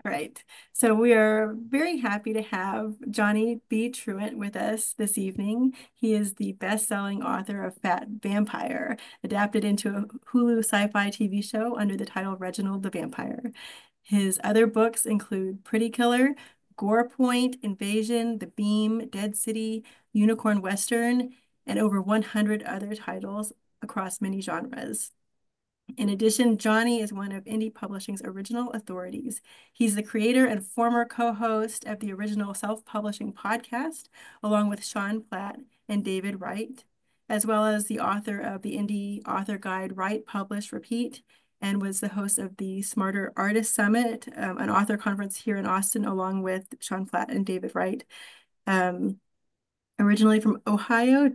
Right. So we are very happy to have Johnny B. Truant with us this evening. He is the best-selling author of Fat Vampire, adapted into a Hulu sci-fi TV show under the title Reginald the Vampire. His other books include Pretty Killer, Gore Point, Invasion, The Beam, Dead City, Unicorn Western, and over 100 other titles across many genres. In addition, Johnny is one of Indie Publishing's original authorities. He's the creator and former co-host of the original self-publishing podcast, along with Sean Platt and David Wright, as well as the author of the Indie Author Guide, Write, Publish, Repeat, and was the host of the Smarter Artist Summit, an author conference here in Austin, along with Sean Platt and David Wright. Um, Originally from Ohio,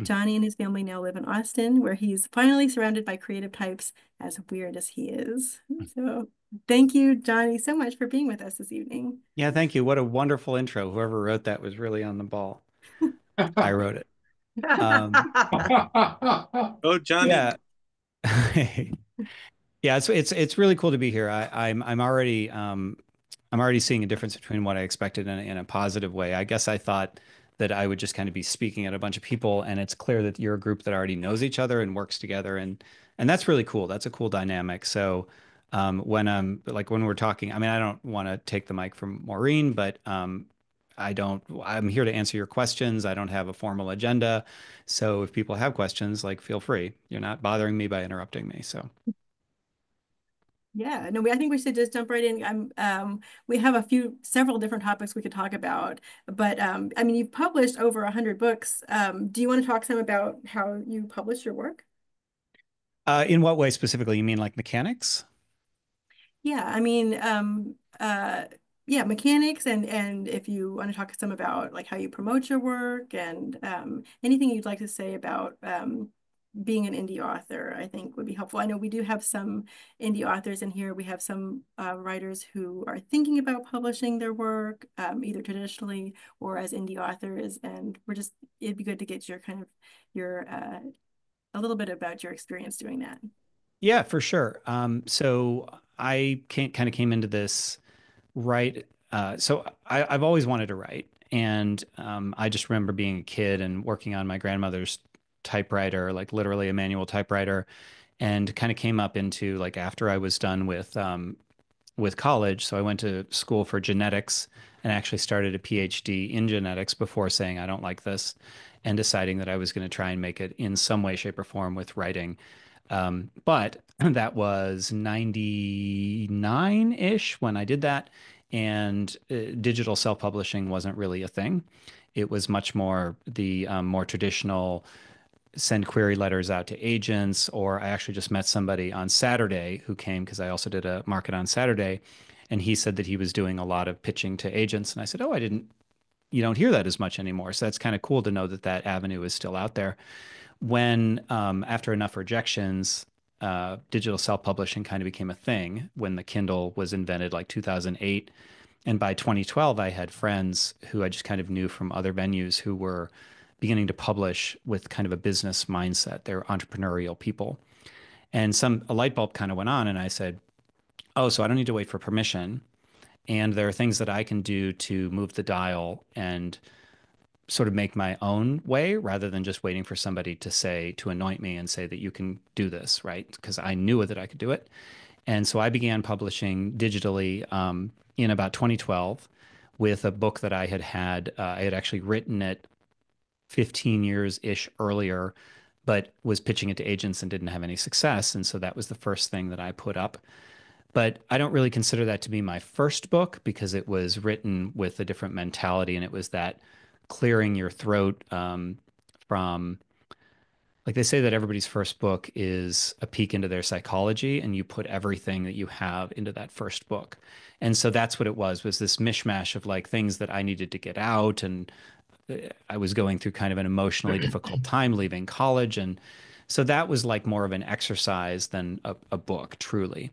Johnny and his family now live in Austin, where he's finally surrounded by creative types, as weird as he is. So thank you, Johnny, so much for being with us this evening. Yeah, thank you. What a wonderful intro. Whoever wrote that was really on the ball. I wrote it. Um, Oh, Johnny. yeah. Yeah, it's really cool to be here. I'm already seeing a difference between what I expected in a positive way. I guess I thought that I would just kind of be speaking at a bunch of people, and it's clear that you're a group that already knows each other and works together, and that's really cool. That's a cool dynamic. So when when we're talking, I mean, I don't want to take the mic from Maureen, but I'm here to answer your questions. I don't have a formal agenda. So if people have questions, like feel free. You're not bothering me by interrupting me. So Yeah, no, I think we should just jump right in. We have several different topics we could talk about, but I mean, you've published over 100 books. Do you want to talk some about how you publish your work? in what way specifically? You mean like mechanics? Yeah, I mean, yeah, mechanics and if you want to talk some about like how you promote your work and anything you'd like to say about being an indie author, I think would be helpful. I know we do have some indie authors in here. We have some writers who are thinking about publishing their work, either traditionally or as indie authors, and it'd be good to get your kind of your a little bit about your experience doing that. Yeah, for sure. So kind of came into this right. I've always wanted to write, and I just remember being a kid and working on my grandmother's typewriter, like literally a manual typewriter, and kind of came up into like after I was done with college. So I went to school for genetics and actually started a PhD in genetics before saying I don't like this, and deciding that I was going to try and make it in some way, shape, or form with writing. But that was 99-ish when I did that. And digital self-publishing wasn't really a thing. It was much more the more traditional send query letters out to agents, or I actually just met somebody on Saturday who came because I also did a market on Saturday. And he said that he was doing a lot of pitching to agents. And I said, oh, you don't hear that as much anymore. So that's kind of cool to know that that avenue is still out there. When after enough rejections, digital self-publishing kind of became a thing when the Kindle was invented, like 2008. And by 2012, I had friends who I just kind of knew from other venues who were beginning to publish with kind of a business mindset. They're entrepreneurial people. And a light bulb kind of went on, and I said, oh, so I don't need to wait for permission. And there are things that I can do to move the dial and sort of make my own way rather than just waiting for somebody to anoint me and say that you can do this, right? Because I knew that I could do it. And so I began publishing digitally in about 2012 with a book that I had actually written it 15 years ish earlier, but was pitching it to agents and didn't have any success. And so that was the first thing that I put up. But I don't really consider that to be my first book because it was written with a different mentality. And it was that clearing your throat from, like they say that everybody's first book is a peek into their psychology, and you put everything that you have into that first book. And so that's what it was this mishmash of like things that I needed to get out. And I was going through kind of an emotionally difficult time leaving college. And so that was like more of an exercise than a book, truly.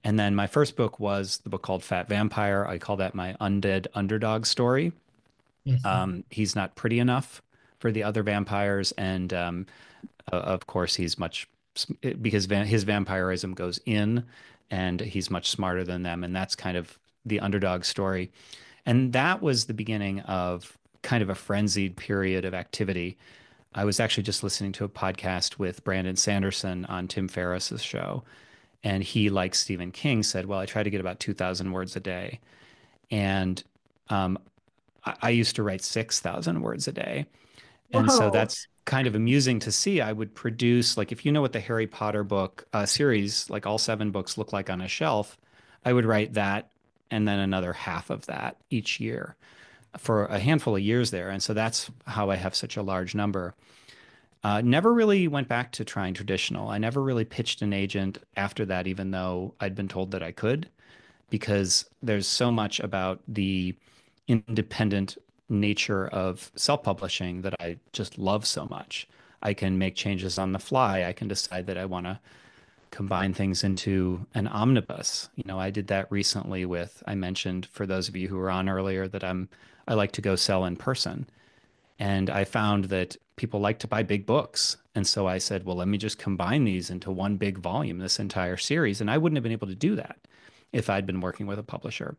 And then my first book was the book called Fat Vampire. I call that my undead underdog story. Mhm. He's not pretty enough for the other vampires. And of course, because his vampirism goes in and he's much smarter than them. And that's kind of the underdog story. And that was the beginning of kind of a frenzied period of activity. I was actually just listening to a podcast with Brandon Sanderson on Tim Ferriss's show. And he, like Stephen King, said, well, I try to get about 2,000 words a day. And um, I used to write 6,000 words a day. And so Whoa. that's kind of amusing to see. I would produce, like, if you know what the Harry Potter book series, like all 7 books look like on a shelf, I would write that and then another half of that each year for a handful of years there. And so that's how I have such a large number. Never really went back to trying traditional. I never really pitched an agent after that, even though I'd been told that I could, because there's so much about the independent nature of self-publishing that I just love so much. I can make changes on the fly. I can decide that I want to combine things into an omnibus. I did that recently with, I mentioned for those of you who were on earlier that I like to go sell in person. And I found that people like to buy big books. And so I said, well, let me just combine these into one big volume, this entire series. And I wouldn't have been able to do that if I'd been working with a publisher.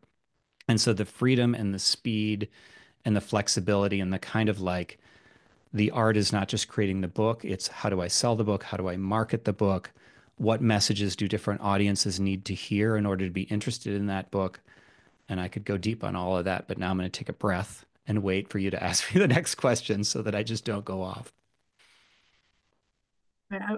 And so the freedom and the speed and the flexibility and the kind of like the art is not just creating the book, it's how do I sell the book? How do I market the book? What messages do different audiences need to hear in order to be interested in that book? And I could go deep on all of that, but now I'm going to take a breath and wait for you to ask me the next question so that I just don't go off.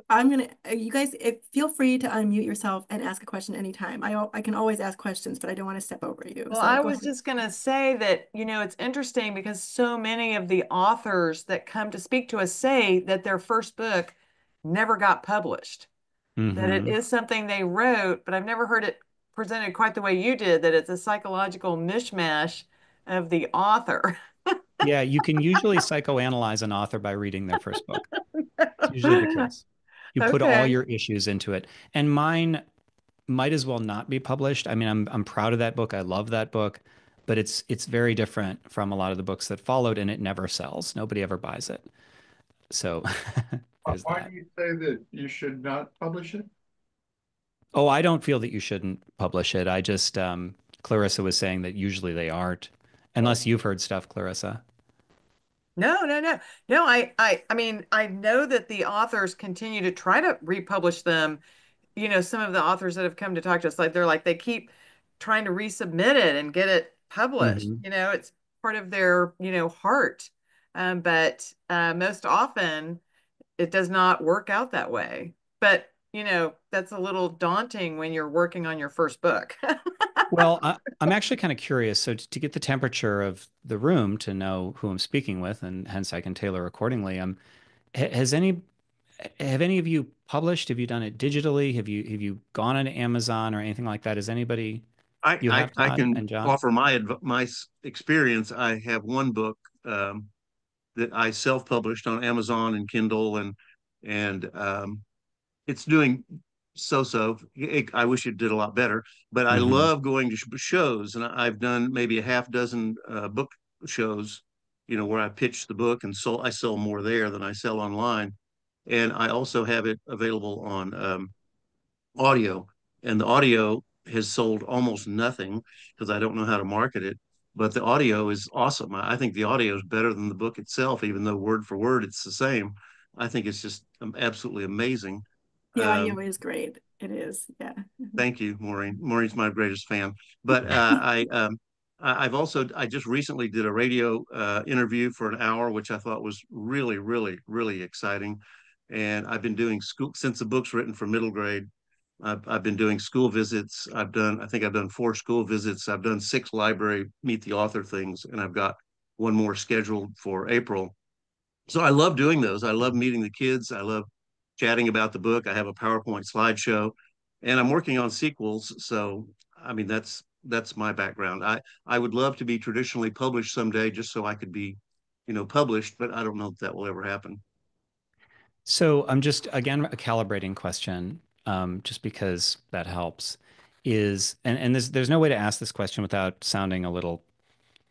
I'm gonna, you guys, feel free to unmute yourself and ask a question anytime. I can always ask questions, but I don't want to step over you. Well, So I go was ahead. just going to say that, it's interesting because so many of the authors that come to speak to us say that their first book never got published, that it Hmm. is something they wrote, but I've never heard it presented quite the way you did, that it's a psychological mishmash of the author. Yeah, you can usually psychoanalyze an author by reading their first book. It's usually the case. You put all Okay. your issues into it. And mine might as well not be published. I mean, I'm proud of that book. I love that book, but it's very different from a lot of the books that followed, and it never sells. Nobody ever buys it. So there's Why that. do you say that you should not publish it? Oh, I don't feel that you shouldn't publish it. I just Clarissa was saying that usually they aren't, Oh, unless you've heard stuff, Clarissa. No, no, no. No, I mean, I know that the authors continue to try to republish them. Some of the authors that have come to talk to us, like they keep trying to resubmit it and get it published. Hmm. It's part of their, heart. But most often it does not work out that way. But, that's a little daunting when you're working on your first book. Well, I'm actually kind of curious. So to get the temperature of the room to know who I'm speaking with, and hence I can tailor accordingly. Has any have any of you published? Have you done it digitally? Have you gone on Amazon or anything like that? Is anybody I, you I, have, I Todd can and John? offer my experience. I have one book that I self-published on Amazon and Kindle, and it's doing so. I wish it did a lot better, but I Hmm. love going to shows, and I've done maybe a half dozen book shows, where I pitch the book and I sell more there than I sell online, and I also have it available on audio, and the audio has sold almost nothing because I don't know how to market it. But the audio is awesome. I think the audio is better than the book itself, even though word for word it's the same. I think it's just absolutely amazing. The audio Um, is great. It is. Yeah. Thank you, Maureen. Maureen's my greatest fan. But I've also I just recently did a radio interview for an hour, which I thought was really, really, really exciting. And I've been doing school since the book's written for middle grade. I've been doing school visits. I think I've done 4 school visits. I've done 6 library meet the author things, and I've got one more scheduled for April. So I love doing those. I love meeting the kids. I love chatting about the book. I have a PowerPoint slideshow, and I'm working on sequels. So I mean, that's my background. I would love to be traditionally published someday, just so I could be, published. But I don't know if that will ever happen. So I'm just again a calibrating question, just because that helps. And there's no way to ask this question without sounding a little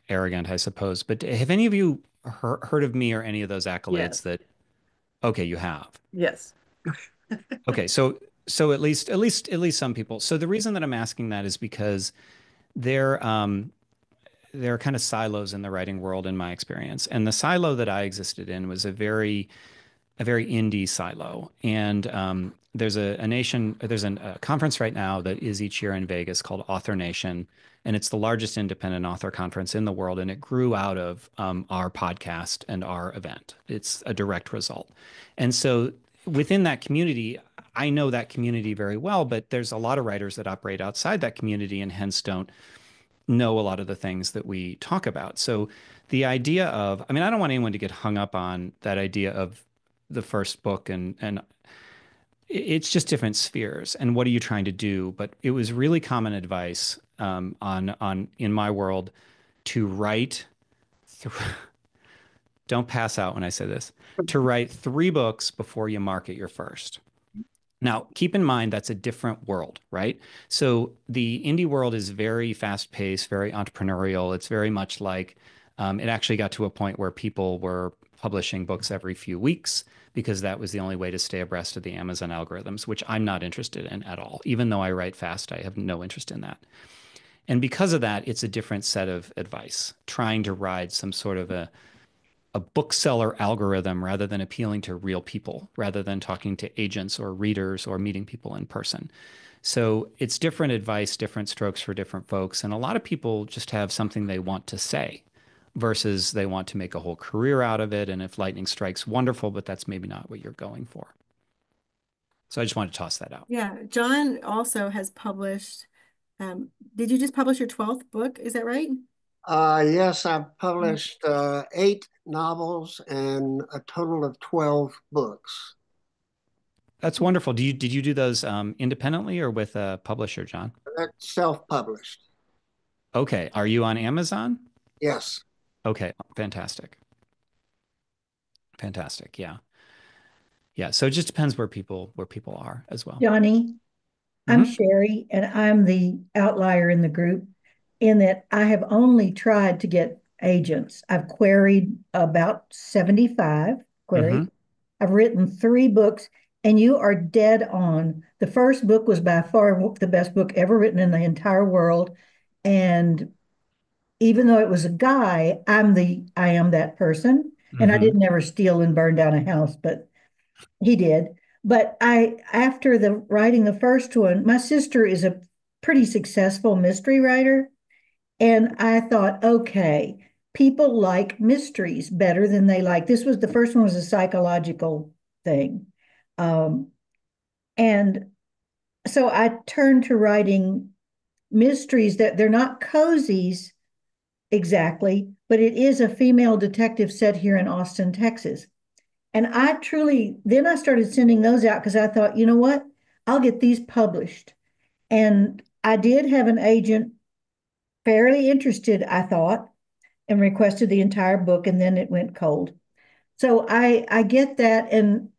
arrogant, I suppose. But have any of you heard of me or any of those accolades Yes. that? Okay, you have. Yes. Okay, so at least some people. So the reason that I'm asking that is because There, there are kind of silos in the writing world in my experience. And the silo that I existed in was a very indie silo. And there's a conference right now that is each year in Vegas called Author Nation, and it's the largest independent author conference in the world. And it grew out of our podcast and our event. It's a direct result. And so within that community, I know that community very well, but there's a lot of writers that operate outside that community and hence don't know a lot of the things that we talk about. So the idea of, I mean, I don't want anyone to get hung up on that idea of the first book and it's just different spheres. And what are you trying to do? But it was really common advice on in my world to write th don't pass out when I say this, to write 3 books before you market your first. Now, keep in mind that's a different world, right? So the indie world is very fast-paced, very entrepreneurial. It's very much like it actually got to a point where people were publishing books every few weeks because that was the only way to stay abreast of the Amazon algorithms, which I'm not interested in at all. Even though I write fast, I have no interest in that. And because of that, it's a different set of advice, trying to ride some sort of a bookseller algorithm rather than appealing to real people, rather than talking to agents or readers or meeting people in person. So it's different advice, different strokes for different folks. And a lot of people just have something they want to say versus they want to make a whole career out of it. And if lightning strikes, wonderful, but that's maybe not what you're going for. So I just wanted to toss that out. Yeah, John also has published, did you just publish your 12th book? Is that right? Yes, I've published 8 novels and a total of 12 books. That's wonderful. Did you do those independently or with a publisher, John? That's self-published. Okay. Are you on Amazon? Yes. Okay. Fantastic. Fantastic. Yeah. Yeah. So it just depends where people are as well. Johnny, I'm Sherry, and I'm the outlier in the group in that I have only tried to get agents. I've queried about 75 queries. I've written 3 books, and you are dead on. The first book was by far the best book ever written in the entire world. And even though it was a guy, I am that person. And I didn't ever steal and burn down a house, but he did. But after writing the first one, my sister is a pretty successful mystery writer. And I thought, okay, people like mysteries better than they like. The first one was a psychological thing. And so I turned to writing mysteries that they're not cozies exactly, but it is a female detective set here in Austin, Texas. And then I started sending those out because I thought, you know what? I'll get these published. And I did have an agent fairly interested, I thought, and requested the entire book, and then it went cold. So I get that. And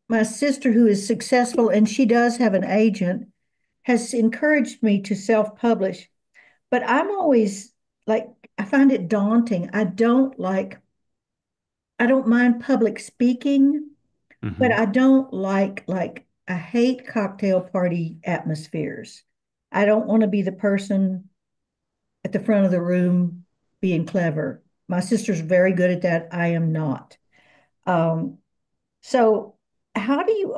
my sister, who is successful, and she does have an agent, has encouraged me to self-publish. But I'm always like, I find it daunting. I don't mind public speaking, but I don't I hate cocktail party atmospheres. I don't want to be the person at the front of the room being clever. My sister's very good at that. I am not. So how do you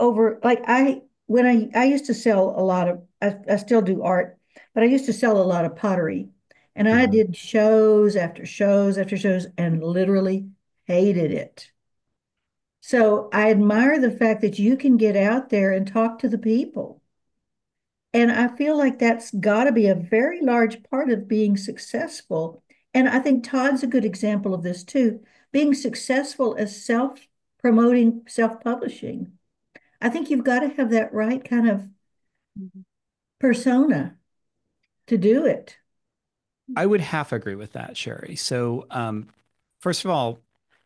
when I used to sell a lot of, I still do art, but I used to sell a lot of pottery. And I did shows after shows after shows and literally hated it. So I admire the fact that you can get out there and talk to the people. And I feel like that's got to be a very large part of being successful. And I think Todd's a good example of this too. Being successful as self-promoting, self-publishing. I think you've got to have that right kind of persona to do it. I would half agree with that, Sherry. So, first of all,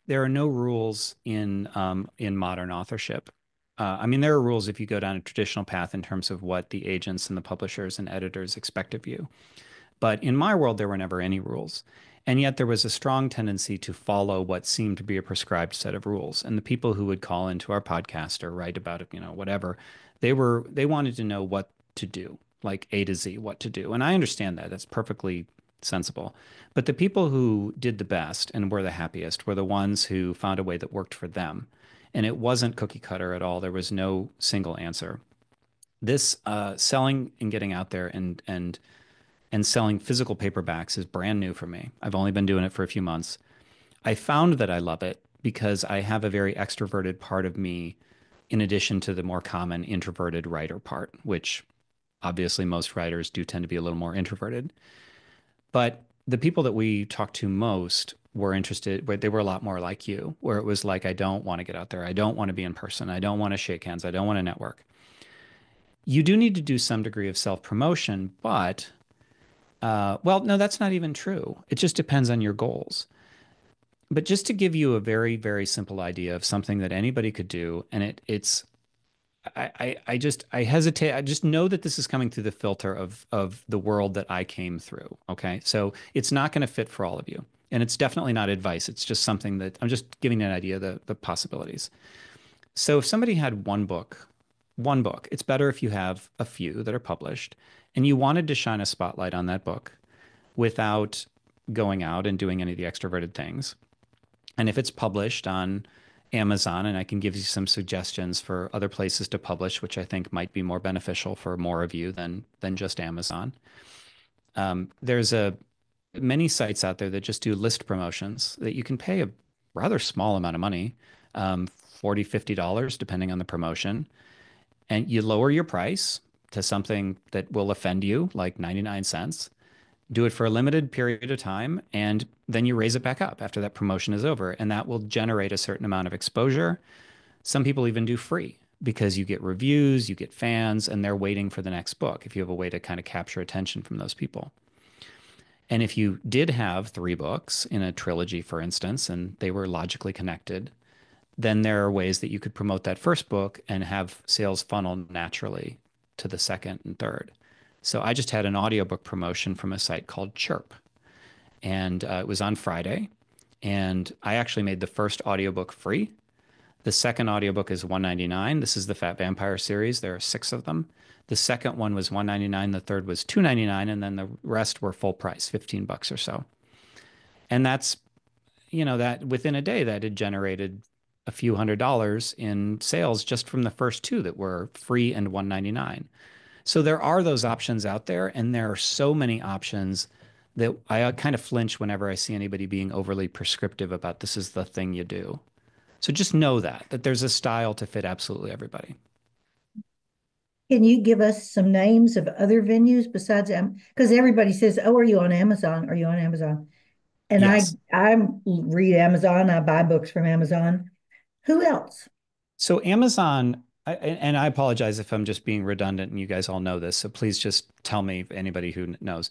there are no rules in modern authorship. I mean, there are rules if you go down a traditional path in terms of what the agents and the publishers and editors expect of you. But in my world, there were never any rules. And yet there was a strong tendency to follow what seemed to be a prescribed set of rules. And the people who would call into our podcast or write about it, whatever, they wanted to know what to do. like A to Z what to do. And I understand that. That's perfectly sensible. But the people who did the best and were the happiest were the ones who found a way that worked for them. And it wasn't cookie cutter at all. There was no single answer. This selling and getting out there and selling physical paperbacks is brand new for me. I've only been doing it for a few months. I found that I love it because I have a very extroverted part of me in addition to the more common introverted writer part, which obviously most writers do tend to be a little more introverted. But the people that we talked to most were interested, where they were a lot more like you, where it was like, I don't want to get out there. I don't want to be in person. I don't want to shake hands. I don't want to network. You do need to do some degree of self-promotion, but well, no, that's not even true. It just depends on your goals. But just to give you a very, very simple idea of something that anybody could do, and it's I hesitate. I just know that this is coming through the filter of the world that I came through. Okay. So it's not going to fit for all of you. And it's definitely not advice. It's just something that I'm just giving you an idea of the possibilities. So if somebody had one book, it's better if you have a few that are published and you wanted to shine a spotlight on that book without going out and doing any of the extroverted things. And if it's published on Amazon, and I can give you some suggestions for other places to publish, which I think might be more beneficial for more of you than just Amazon. There's many sites out there that just do list promotions that you can pay a rather small amount of money, $40, $50, depending on the promotion. And you lower your price to something that will offend you, like 99 cents. Do it for a limited period of time, and then you raise it back up after that promotion is over, and that will generate a certain amount of exposure. Some people even do free because you get reviews, you get fans, and they're waiting for the next book if you have a way to kind of capture attention from those people. And if you did have 3 books in a trilogy, for instance, and they were logically connected, then there are ways that you could promote that first book and have sales funnel naturally to the second and third. So I just had an audiobook promotion from a site called Chirp, and it was on Friday, and I actually made the first audiobook free. The second audiobook is $1.99. This is the Fat Vampire series. There are 6 of them. The second one was $1.99. The third was $2.99, and then the rest were full price, $15 or so. And that's, that within a day that had generated a few $100s in sales just from the first 2 that were free and $1.99. So there are those options out there, and there are so many options that I kind of flinch whenever I see anybody being overly prescriptive about this is the thing you do. So just know that there's a style to fit absolutely everybody. Can you give us some names of other venues besides because everybody says, "Oh, are you on Amazon? Are you on Amazon?" And Yes. I read Amazon. I buy books from Amazon. Who else? So Amazon, and I apologize if I'm just being redundant and you guys all know this, so please just tell me if anybody who knows,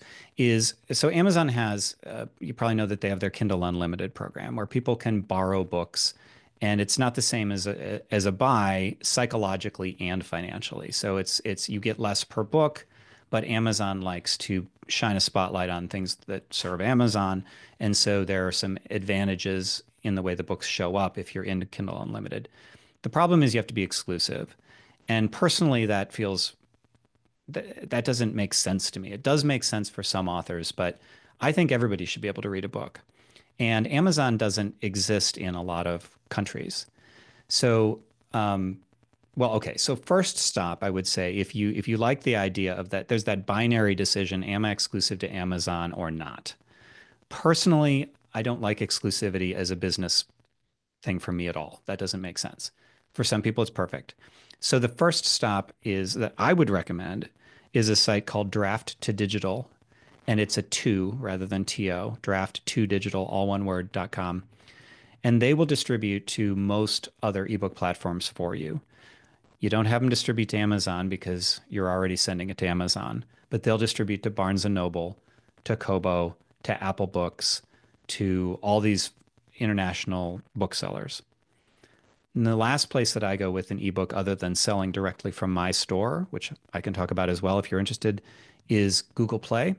so Amazon has, you probably know that they have their Kindle Unlimited program where people can borrow books, and it's not the same as a buy psychologically and financially. So it's you get less per book, but Amazon likes to shine a spotlight on things that serve Amazon, and so there are some advantages in the way the books show up if you're into Kindle Unlimited. The problem is you have to be exclusive. And personally, that doesn't make sense to me. It does make sense for some authors, but I think everybody should be able to read a book. And Amazon doesn't exist in a lot of countries. So, well, okay. So first stop, I would say, if you like the idea of that, there's that binary decision, am I exclusive to Amazon or not? Personally, I don't like exclusivity as a business thing for me at all. That doesn't make sense. For some people, it's perfect. So the first stop is that I would recommend is a site called Draft2Digital, and it's a 2 rather than TO, Draft2Digital, all one word.com. And they will distribute to most other ebook platforms for you. You don't have them distribute to Amazon because you're already sending it to Amazon, but they'll distribute to Barnes & Noble, to Kobo, to Apple Books, to all these international booksellers. And the last place that I go with an ebook other than selling directly from my store, which I can talk about as well if you're interested, is Google Play.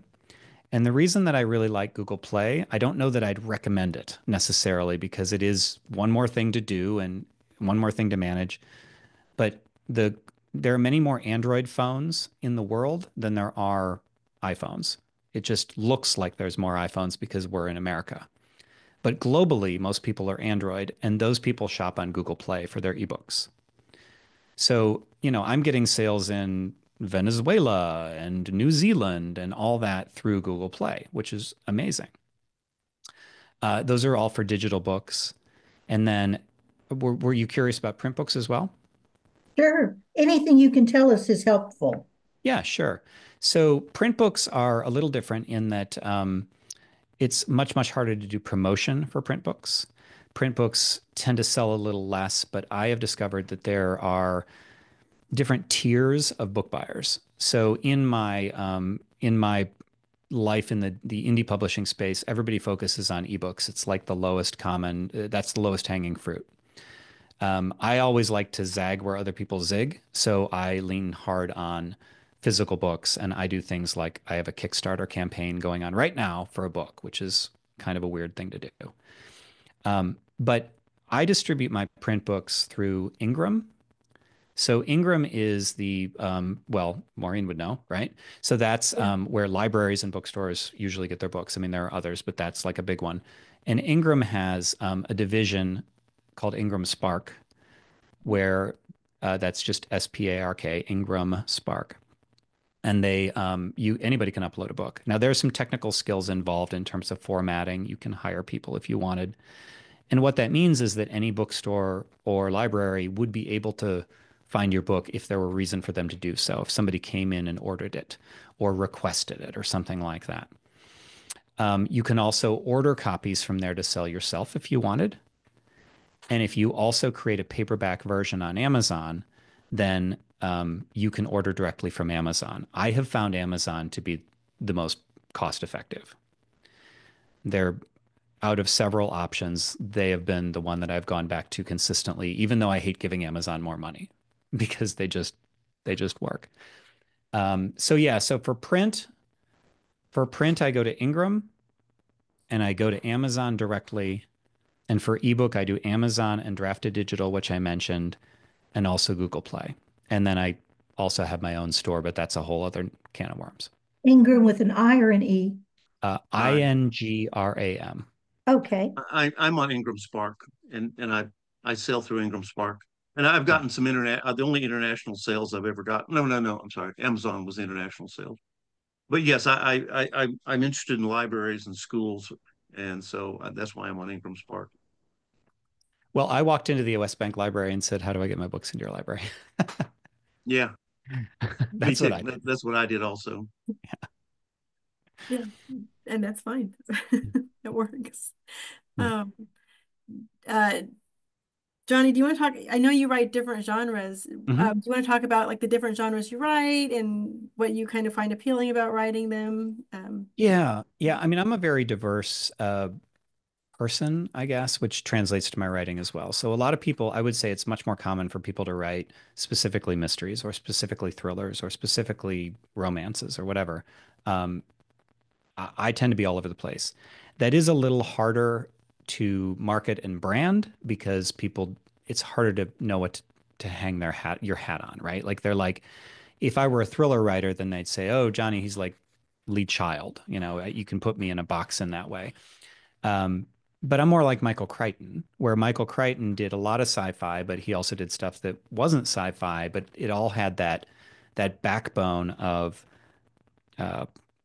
And the reason that I really like Google Play, I don't know that I'd recommend it necessarily because it is one more thing to do and one more thing to manage. But the there are many more Android phones in the world than there are iPhones. It just looks like there's more iPhones because we're in America. But globally, most people are Android, and those people shop on Google Play for their ebooks. So, I'm getting sales in Venezuela and New Zealand and all that through Google Play, which is amazing. Those are all for digital books. And then, were you curious about print books as well? Sure. Anything you can tell us is helpful. Yeah, sure. So print books are a little different in that it's much, much harder to do promotion for print books. Print books tend to sell a little less, but I have discovered that there are different tiers of book buyers. So in my life in the indie publishing space, everybody focuses on ebooks. It's like the lowest common, that's the lowest hanging fruit. I always like to zag where other people zig, so I lean hard on physical books, and I do things like I have a Kickstarter campaign going on right now for a book, which is kind of a weird thing to do. But I distribute my print books through Ingram. So Ingram is well, Maureen would know, right? So that's where libraries and bookstores usually get their books. I mean, there are others, but that's like a big one. And Ingram has a division called Ingram Spark, where that's just SPARK, Ingram Spark. And anybody can upload a book. Now, there's some technical skills involved in terms of formatting. You can hire people if you wanted. And what that means is that any bookstore or library would be able to find your book if there were a reason for them to do so, if somebody came in and ordered it or requested it or something like that. You can also order copies from there to sell yourself if you wanted. And if you also create a paperback version on Amazon, then you can order directly from Amazon. I have found Amazon to be the most cost effective. They're out of several options. They have been the one that I've gone back to consistently, even though I hate giving Amazon more money because they just work. So for print, I go to Ingram and I go to Amazon directly. And for ebook, I do Amazon and Drafted Digital, which I mentioned, and also Google Play. And then I also have my own store, but that's a whole other can of worms. Ingram with an I or an E? Ingram. Okay. I'm on Ingram Spark, and I sell through Ingram Spark, and I've gotten some the only international sales I've ever got. No, I'm sorry. Amazon was the international sales. But yes, I'm interested in libraries and schools, and so that's why I'm on Ingram Spark. Well, I walked into the US Bank Library and said, "How do I get my books into your library?" Yeah, That's what I did. That's what I did also. Yeah, and that's fine. It works. Um, uh, Johnny, do you want to talk? I know you write different genres. Do you want to talk about like the different genres you write and what you kind of find appealing about writing them? Yeah. I mean, I'm a very diverse person, I guess, which translates to my writing as well. So a lot of people, I would say it's much more common for people to write specifically mysteries or specifically thrillers or specifically romances or whatever. I tend to be all over the place. That is a little harder to market and brand because it's harder to know what to hang your hat on, right? Like they're like, if I were a thriller writer, then they'd say, "Oh, Johnny, he's like lead child. You can put me in a box in that way." But I'm more like Michael Crichton, where Michael Crichton did a lot of sci-fi, but he also did stuff that wasn't sci-fi, but it all had that backbone of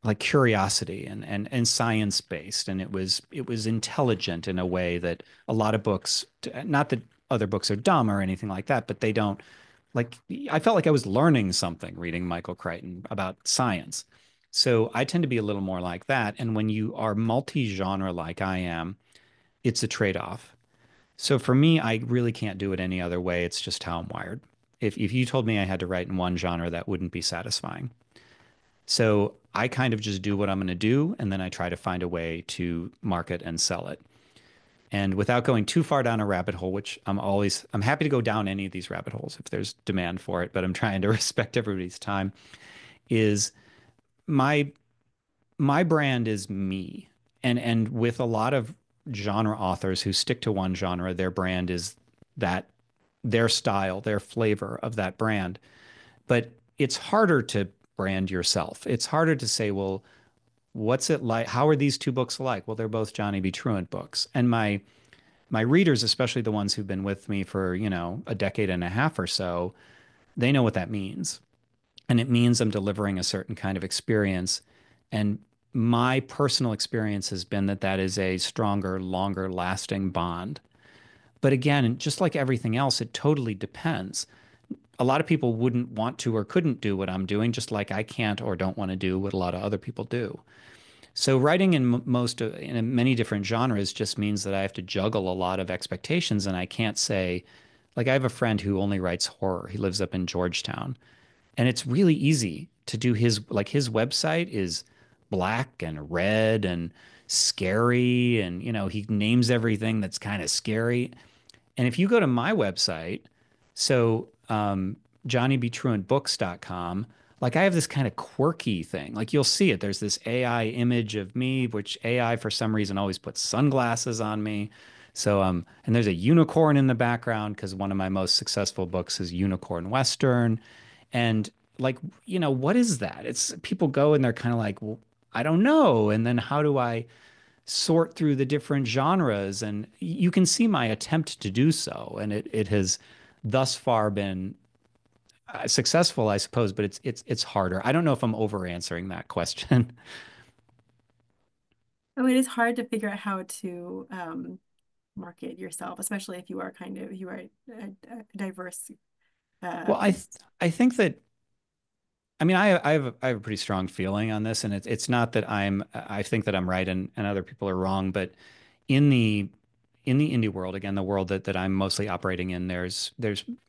like curiosity and science based, and it was intelligent in a way that a lot of books, not that other books are dumb or anything like that, but they don't like. I felt like I was learning something reading Michael Crichton about science. So I tend to be a little more like that. And when you are multi-genre like I am, it's a trade-off. So for me, I really can't do it any other way. It's just how I'm wired. If you told me I had to write in one genre, that wouldn't be satisfying. So I kind of just do what I'm going to do, and then I try to find a way to market and sell it. And without going too far down a rabbit hole, which I'm happy to go down any of these rabbit holes if there's demand for it, but I'm trying to respect everybody's time, is my brand is me. And with a lot of genre authors who stick to one genre, their brand is that their style, their flavor of that brand. but it's harder to brand yourself. It's harder to say, well, what's it like? How are these two books alike? Well, they're both Johnny B. Truant books. And my readers, especially the ones who've been with me for, a decade and a half or so, they know what that means. And it means I'm delivering a certain kind of experience. And my personal experience has been that that is a stronger, longer lasting bond. But again, just like everything else, it totally depends. A lot of people wouldn't want to or couldn't do what I'm doing, just like I can't or don't want to do what a lot of other people do. So writing in many different genres just means that I have to juggle a lot of expectations, and I can't say, like, I have a friend who only writes horror. He lives up in Georgetown, and it's really easy to do his website is black and red and scary, and he names everything that's kind of scary. And if you go to my website, so johnnybtruantbooks.com, like I have this kind of quirky thing. Like you'll see it. There's this AI image of me, which AI for some reason always puts sunglasses on me. So and there's a unicorn in the background because one of my most successful books is Unicorn Western. And like, what is that? It's people go and they're kind of like, well, I don't know. And then how do I sort through the different genres? And you can see my attempt to do so. And it has thus far been successful, I suppose, but it's harder. I don't know if I'm over answering that question. Oh, it is hard to figure out how to market yourself, especially if you are a diverse. Well, I think that I mean I have a pretty strong feeling on this, and it's not that I think that I'm right and other people are wrong, but in the indie world, again, the world that I'm mostly operating in, there's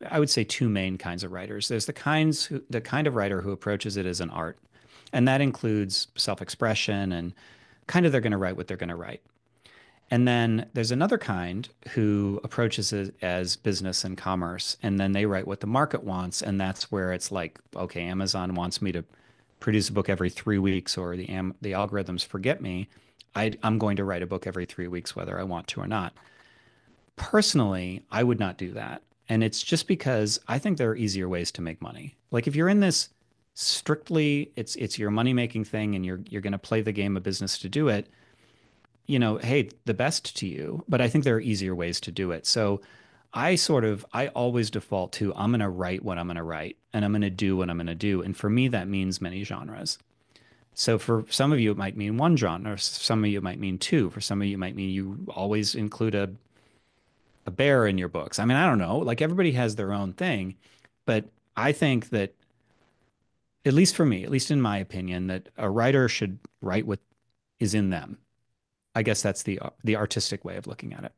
I would say two main kinds of writers. There's the kind of writer who approaches it as an art, and that includes self-expression and kind of they're going to write what they're going to write. And then there's another kind who approaches it as business and commerce, and then they write what the market wants, and that's where it's like, okay, Amazon wants me to produce a book every 3 weeks, or the algorithms forget me. I'm going to write a book every 3 weeks, whether I want to or not. Personally, I would not do that. And it's just because I think there are easier ways to make money. Like if you're in this strictly, it's your money making thing and you're going to play the game of business to do it, hey, the best to you. But I think there are easier ways to do it. So I always default to I'm going to write what I'm going to write and I'm going to do what I'm going to do. And for me, that means many genres. So for some of you, it might mean one genre. Some of you it might mean two. For some of you, it might mean you always include a bear in your books. I mean, I don't know. Like everybody has their own thing, but I think that at least for me, at least in my opinion, that a writer should write what is in them. I guess that's the artistic way of looking at it.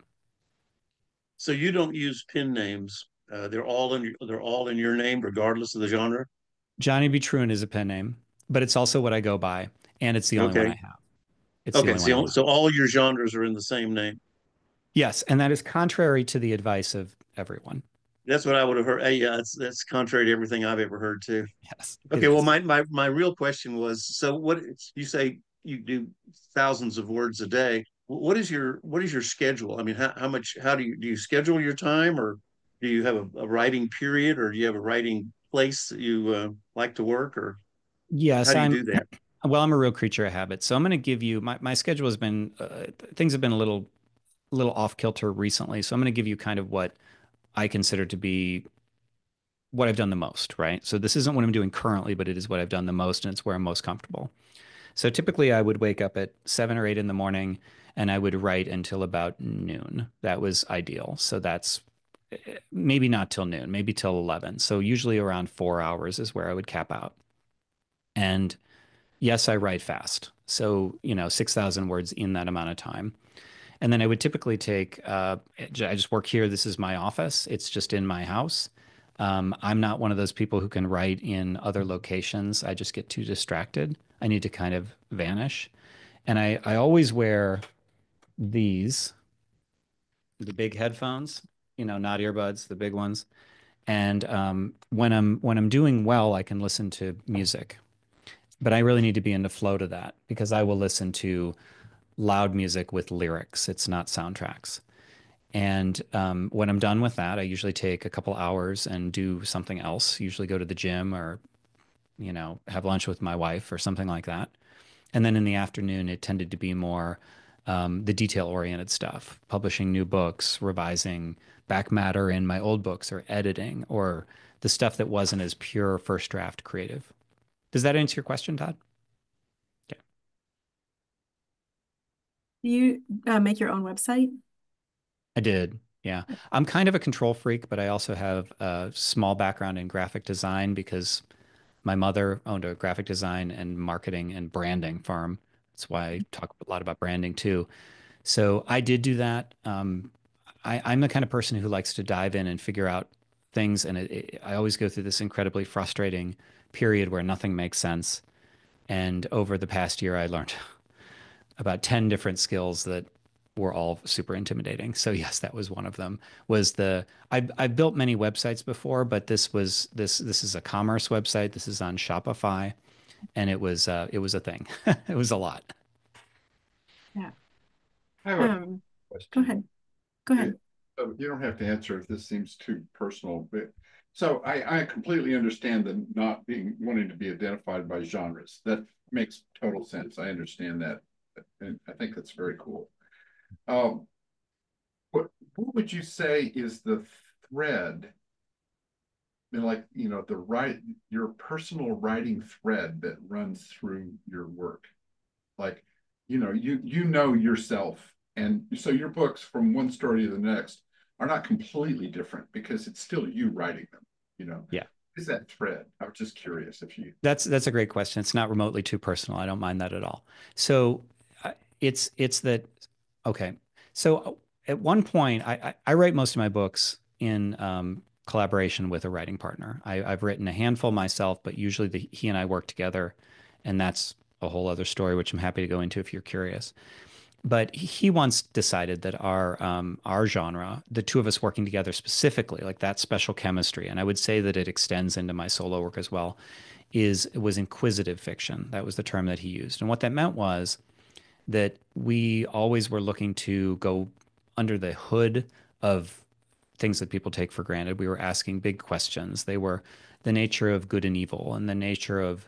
So you don't use pen names. They're all in your name, regardless of the genre. Johnny B. Truant is a pen name, but it's also what I go by, and it's the only one I Okay. have. It's the Okay. only one I So have. so all your genres are in the same name. Yes, and that is contrary to the advice of everyone. That's what I would have heard. Hey, yeah, that's contrary to everything I've ever heard too. Yes, it Okay. Well, is. my real question was, so what you say you do thousands of words a day. What is your schedule? I mean, how do you schedule your time, or do you have a writing period, or do you have a writing place that you like to work, or how Yes, do you do that? well, I'm a real creature of habit. So I'm going to give you my schedule has been things have been a little off kilter recently. So I'm going to give you kind of what I consider to be what I've done the most, right? So this isn't what I'm doing currently, but it is what I've done the most and it's where I'm most comfortable. So typically I would wake up at 7 or 8 in the morning and I would write until about noon. That was ideal. So that's maybe not till noon, maybe till 11. So usually around 4 hours is where I would cap out. And yes, I write fast. So, 6,000 words in that amount of time. And then I would typically take, I just work here. This is my office. It's just in my house. I'm not one of those people who can write in other locations. I just get too distracted. I need to kind of vanish. And I always wear these, the big headphones, not earbuds, the big ones. And when I'm doing well, I can listen to music. But I really need to be in the flow to that because I will listen to loud music with lyrics. It's not soundtracks. And when I'm done with that, I usually take a couple hours and do something else, usually go to the gym or, have lunch with my wife or something like that. And then in the afternoon, it tended to be more the detail-oriented stuff, publishing new books, revising back matter in my old books, or editing, or the stuff that wasn't as pure first draft creative. Does that answer your question, Todd? Okay. Do you make your own website? I did. Yeah. I'm kind of a control freak, but I also have a small background in graphic design because my mother owned a graphic design and marketing and branding firm. That's why I talk a lot about branding too. So I did do that. I'm the kind of person who likes to dive in and figure out things, and I always go through this incredibly frustrating period where nothing makes sense. And over the past year, I learned about 10 different skills that were all super intimidating. So yes, that was one of them. I've built many websites before, but this is a commerce website. This is on Shopify, and it was a thing. It was a lot. Yeah. I have a Go question. ahead. Go ahead. You don't have to answer if this seems too personal, but so I completely understand the not wanting to be identified by genres. That makes total sense. I understand that, and I think that's very cool. Um, what would you say is the thread, like your personal writing thread that runs through your work? Like, you know yourself, and so your books from one story to the next are not completely different because it's still you writing them. Yeah. Is that thread? I was just curious if you. That's a great question. It's not remotely too personal. I don't mind that at all. So it's that okay. So at one point, I write most of my books in collaboration with a writing partner. I've written a handful myself, but usually he and I work together, and that's a whole other story, which I'm happy to go into if you're curious. But he once decided that our genre, the two of us working together specifically, like that special chemistry, and I would say that it extends into my solo work as well, was inquisitive fiction. That was the term that he used. And what that meant was that we always were looking to go under the hood of things that people take for granted. We were asking big questions. They were the nature of good and evil and the nature of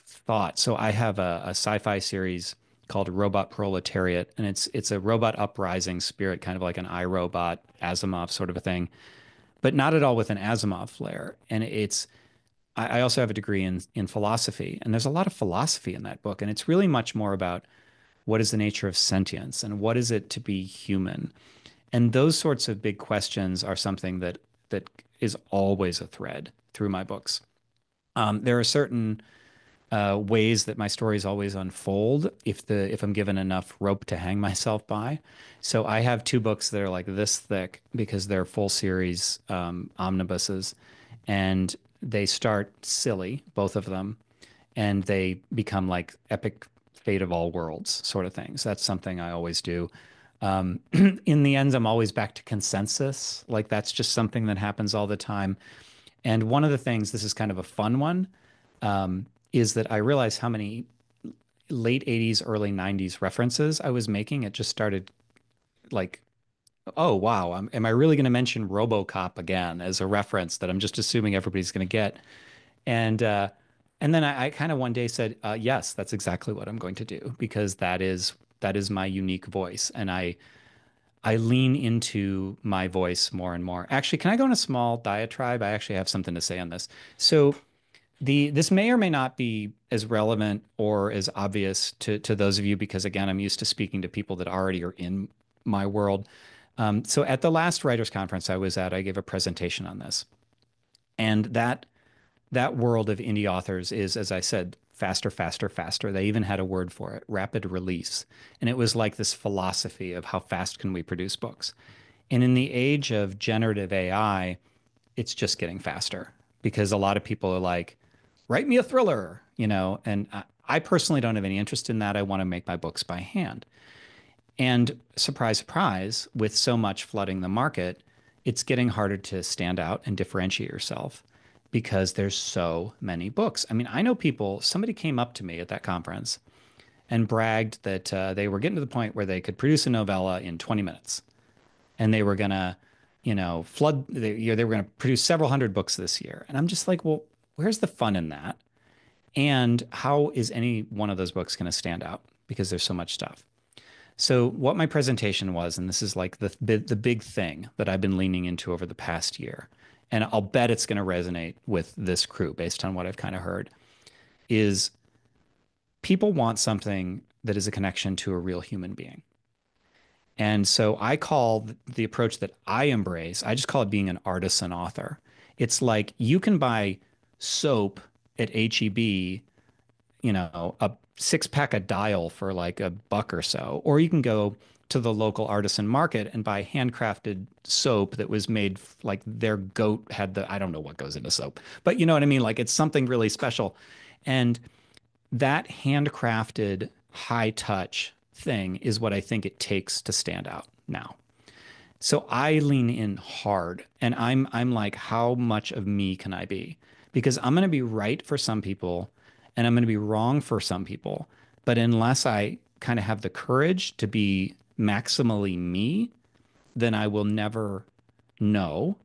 thought. So I have a sci-fi series called Robot Proletariat, and it's a robot uprising spirit, kind of like an iRobot, Asimov sort of a thing, but not at all with an Asimov flair. And I also have a degree in philosophy, and there's a lot of philosophy in that book, and it's really much more about what is the nature of sentience and what is it to be human. And those sorts of big questions are something that is always a thread through my books. There are certain ways that my stories always unfold if I'm given enough rope to hang myself by. So I have two books that are like this thick because they're full series omnibuses, and they start silly, both of them, and they become like epic fate of all worlds sort of things. That's something I always do. In the end, I'm always back to consensus. Like that's just something that happens all the time. And one of the things, this is kind of a fun one, is that I realized how many late 80s, early 90s references I was making. It just started like, oh, wow, am I really going to mention RoboCop again as a reference that I'm just assuming everybody's going to get? And uh, and then I kind of one day said, yes, that's exactly what I'm going to do because that is my unique voice, and I lean into my voice more and more. Actually, can I go on a small diatribe? I actually have something to say on this. So this may or may not be as relevant or as obvious to those of you because again, I'm used to speaking to people that already are in my world. So at the last writers conference I was at, I gave a presentation on this, and that world of indie authors is, as I said, faster, faster, faster. They even had a word for it, rapid release. And it was like this philosophy of how fast can we produce books. And in the age of generative AI, it's just getting faster because a lot of people are like, write me a thriller, and I personally don't have any interest in that. I want to make my books by hand. And surprise, surprise, with so much flooding the market, it's getting harder to stand out and differentiate yourself because there's so many books. I mean, I know somebody came up to me at that conference and bragged that they were getting to the point where they could produce a novella in 20 minutes. and they were going to, they were going to produce several hundred books this year. And I'm just like, well, where's the fun in that? And how is any one of those books going to stand out? Because there's so much stuff. So what my presentation was, and this is like the big thing that I've been leaning into over the past year, and I'll bet it's going to resonate with this crew based on what I've kind of heard, is people want something that is a connection to a real human being. And so I call the approach that I embrace, I just call it being an artisan author. It's like you can buy soap at HEB, a 6-pack of Dial for like $1 or so, or you can go to the local artisan market and buy handcrafted soap that was made like their goat had I don't know what goes into soap, but you know what I mean? Like it's something really special. And that handcrafted high touch thing is what I think it takes to stand out now. So I lean in hard and I'm like, how much of me can I be? Because I'm going to be right for some people and I'm going to be wrong for some people. But unless I kind of have the courage to be maximally me, then I will never know.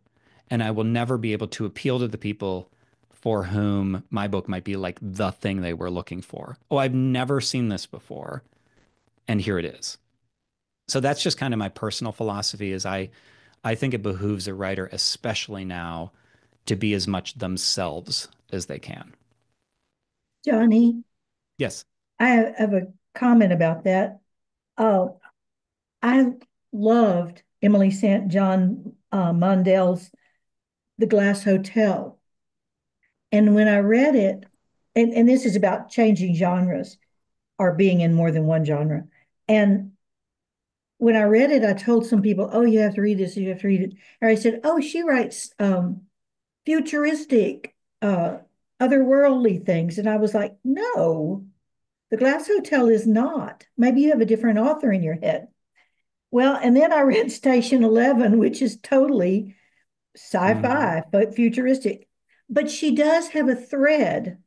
And I will never be able to appeal to the people for whom my book might be like the thing they were looking for. Oh, I've never seen this before. And here it is. So that's just kind of my personal philosophy is I think it behooves a writer, especially now, to be as much themselves as they can. Johnny, Yes. I have a comment about that. Oh, I loved Emily St. John Mondale's The Glass Hotel. And when I read it, and this is about changing genres or being in more than one genre. And when I read it, I told some people, oh, you have to read this, you have to read it. And I said, oh, she writes futuristic, otherworldly things. And I was like, no, The Glass Hotel is not. Maybe you have a different author in your head. Well, and then I read Station 11, which is totally sci-fi, but futuristic. But she does have a thread,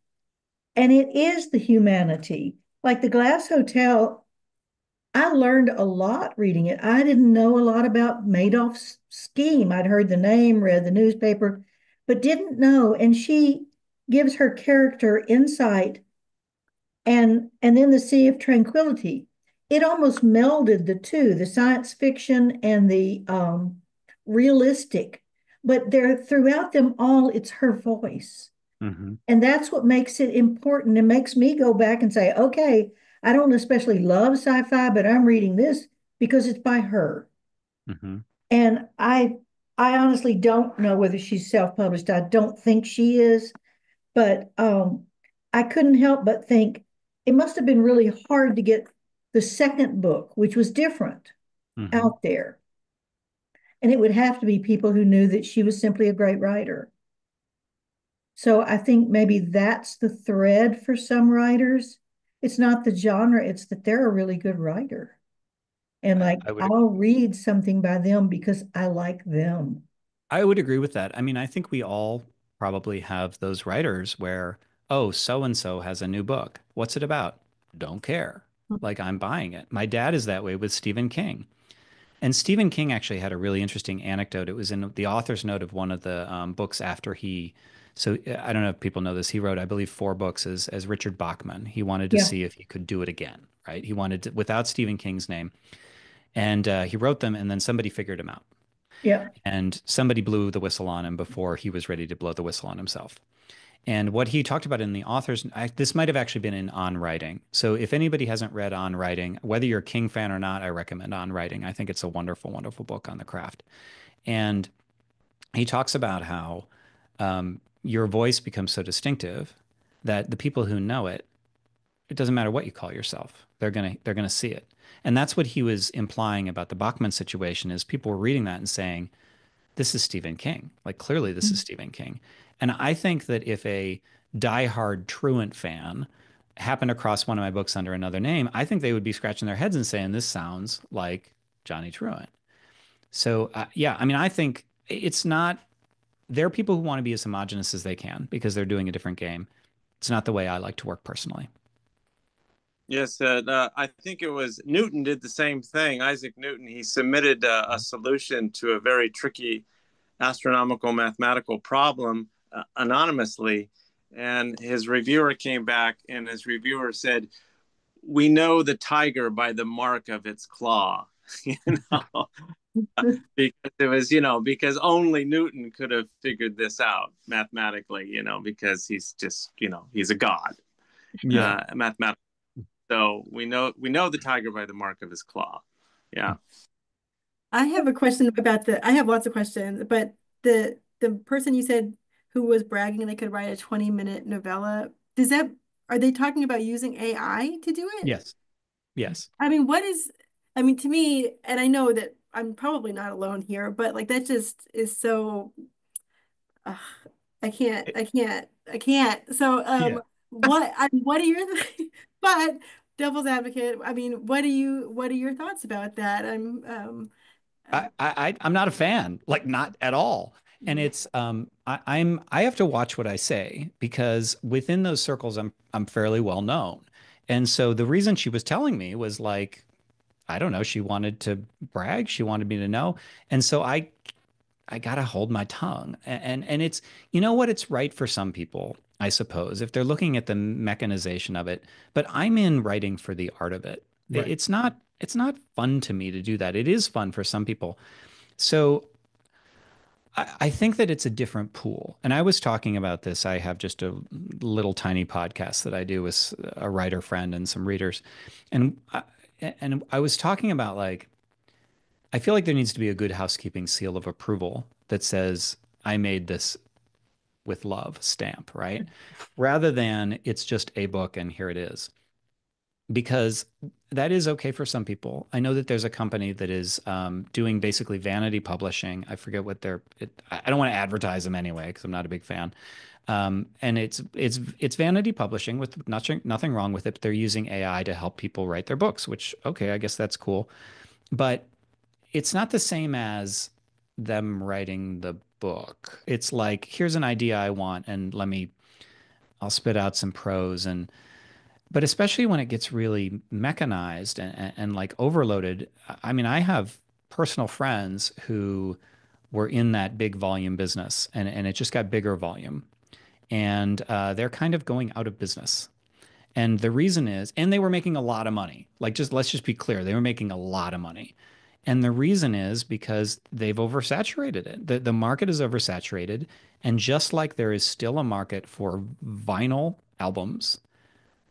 and it is the humanity. Like The Glass Hotel, I learned a lot reading it. I didn't know a lot about Madoff's scheme. I'd heard the name, read the newspaper, but didn't know. And she gives her character insight and then The Sea of Tranquility. It almost melded the two, the science fiction and the realistic. But there throughout them all, it's her voice. Mm-hmm. And that's what makes it important. It makes me go back and say, okay, I don't especially love sci-fi, but I'm reading this because it's by her. Mm-hmm. And I honestly don't know whether she's self-published. I don't think she is, but I couldn't help but think it must have been really hard to get the second book, which was different, out there. And it would have to be people who knew that she was simply a great writer. So I think maybe that's the thread for some writers. It's not the genre, it's that they're a really good writer. And like, I'll read something by them because I like them. I would agree with that. I mean, I think we all probably have those writers where, oh, so-and-so has a new book. What's it about? Don't care. Like I'm buying it. My dad is that way with Stephen King. And Stephen King actually had a really interesting anecdote. It was in the author's note of one of the books after so I don't know if people know this. He wrote, I believe, 4 books as Richard Bachman. He wanted to see if he could do it again, right? He wanted to, without Stephen King's name. And he wrote them and then somebody figured him out. Yeah. And somebody blew the whistle on him before he was ready to blow the whistle on himself. And what he talked about in the author's, this might have actually been in On Writing. So if anybody hasn't read On Writing, whether you're a King fan or not, I recommend On Writing. I think it's a wonderful, wonderful book on the craft. And he talks about how your voice becomes so distinctive that the people who know it, it doesn't matter what you call yourself, they're gonna see it. And that's what he was implying about the Bachman situation is people were reading that and saying, this is Stephen King. Like clearly this is Stephen King. And I think that if a diehard Truant fan happened across one of my books under another name, I think they would be scratching their heads and saying, this sounds like Johnny Truant. So yeah, I mean, I think it's not, there are people who want to be as homogenous as they can because they're doing a different game. It's not the way I like to work personally. Yes, I think it was Newton did the same thing. Isaac Newton, he submitted a solution to a very tricky astronomical mathematical problem anonymously. And his reviewer came back, and his reviewer said, "We know the tiger by the mark of its claw." you know, because it was, because only Newton could have figured this out mathematically, because he's just, he's a god, Yeah. mathematical. So we know the tiger by the mark of his claw. Yeah. I have a question about I have lots of questions, but the person you said who was bragging they could write a 20-minute novella, are they talking about using AI to do it? Yes. Yes. I mean, to me, and I know that I'm probably not alone here, but like that just is so ugh, I can't. So Yeah. what are your but devil's advocate, I mean, what are your thoughts about that? I'm not a fan, like not at all. And it's I have to watch what I say because within those circles I'm fairly well known. And so the reason she was telling me was like, I don't know, she wanted to brag, she wanted me to know. And so I gotta hold my tongue. And it's, you know what, it's right for some people, I suppose, if they're looking at the mechanization of it. But I'm in writing for the art of it. Right. It's not fun to me to do that. It is fun for some people. So I think that it's a different pool. And I was talking about this. I have just a little tiny podcast that I do with a writer friend and some readers. And I was talking about like, I feel like there needs to be a good housekeeping seal of approval that says, I made this with love stamp, right? Rather than it's just a book and here it is. Because that is okay for some people. I know that there's a company that is doing basically vanity publishing. I forget what I don't want to advertise them anyway because I'm not a big fan. And it's vanity publishing with nothing wrong with it. But they're using AI to help people write their books, which okay, I guess that's cool. But it's not the same as them writing the book. It's like, here's an idea I want, and I'll spit out some prose. But especially when it gets really mechanized and like overloaded. I mean, I have personal friends who were in that big volume business and it just got bigger volume. And they're kind of going out of business. And the reason is, and they were making a lot of money. Like, let's just be clear, they were making a lot of money. And the reason is because they've oversaturated it. The market is oversaturated. And just like there is still a market for vinyl albums,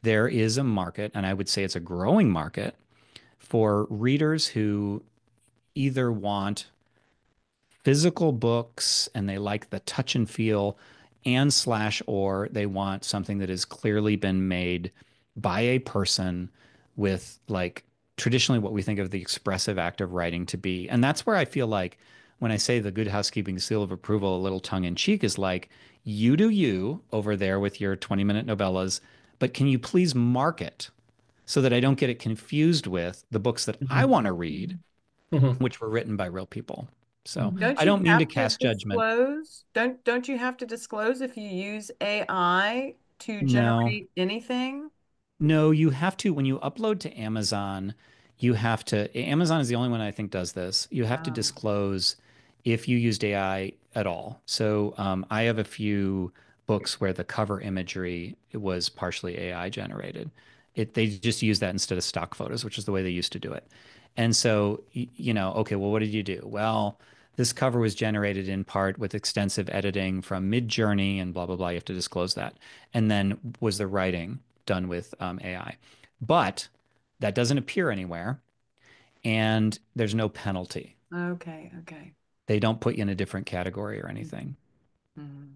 there is a market, and I would say it's a growing market for readers who either want physical books and they like the touch and feel and slash or they want something that has clearly been made by a person with like traditionally what we think of the expressive act of writing to be. And that's where I feel like when I say the good housekeeping seal of approval, a little tongue in cheek is like, you do you over there with your 20-minute novellas, but can you please mark it so that I don't get it confused with the books that I want to read, which were written by real people. So Don't I you don't mean have to to cast judgment. disclose? Don't you have to disclose if you use AI to No, generate anything? no, you have to, when you upload to Amazon, Amazon is the only one I think does this. You have to Oh, disclose if you used AI at all. So I have a few books where the cover imagery was partially AI generated. They just use that instead of stock photos, which is the way they used to do it. And so, okay, well, what did you do? Well, this cover was generated in part with extensive editing from Midjourney and blah, blah, blah. You have to disclose that. And then was the writing done with AI. But that doesn't appear anywhere, and there's no penalty. okay, okay. They don't put you in a different category or anything. Mhm.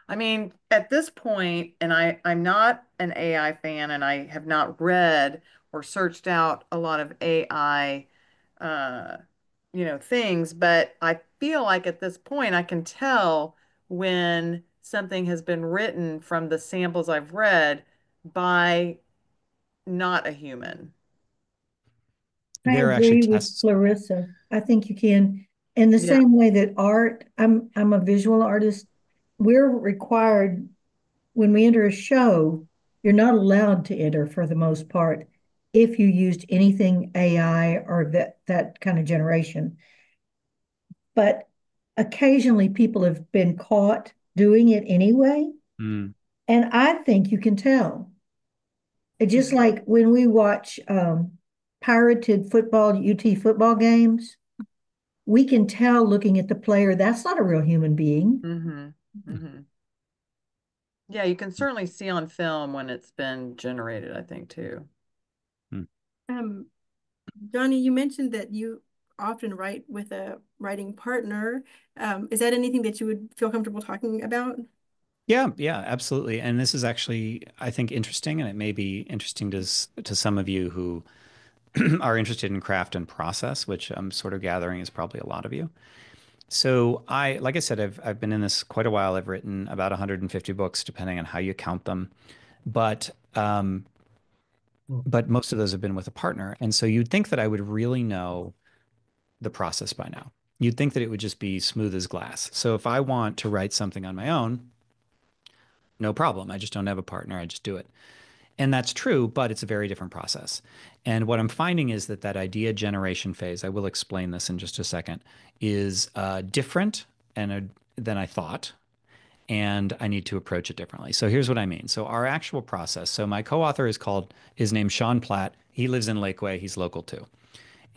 I mean, at this point, and I'm not an AI fan, and I have not read or searched out a lot of AI, uh, things, but I feel like at this point I can tell when something has been written from the samples I've read by not a human. I There are actually agree with tests. Clarissa. I think you can. In the Yeah. same way that art, I'm a visual artist. We're required when we enter a show You're not allowed to enter for the most part if you used anything AI or that kind of generation. But occasionally people have been caught doing it anyway. Mm. And I think you can tell. It just like when we watch pirated football, UT football games, we can tell looking at the player, that's not a real human being. Mm-hmm. Mm-hmm. Yeah, you can certainly see on film when it's been generated, I think, too. Johnny, you mentioned that you often write with a writing partner. Is that anything that you would feel comfortable talking about? Yeah, yeah, absolutely. And this is actually, I think, interesting, and it may be interesting to some of you who are interested in craft and process, which I'm sort of gathering is probably a lot of you. So like I said, I've been in this quite a while. I've written about 150 books, depending on how you count them. But but most of those have been with a partner. And so you'd think that I would really know the process by now. You'd think that it would just be smooth as glass. So if I want to write something on my own, no problem. I just don't have a partner. I just do it. And that's true, but it's a very different process. And what I'm finding is that that idea generation phase, I will explain this in just a second, is different than I thought. And I need to approach it differently. So here's what I mean. So our actual process. So my co-author is named Sean Platt. He lives in Lakeway. He's local too.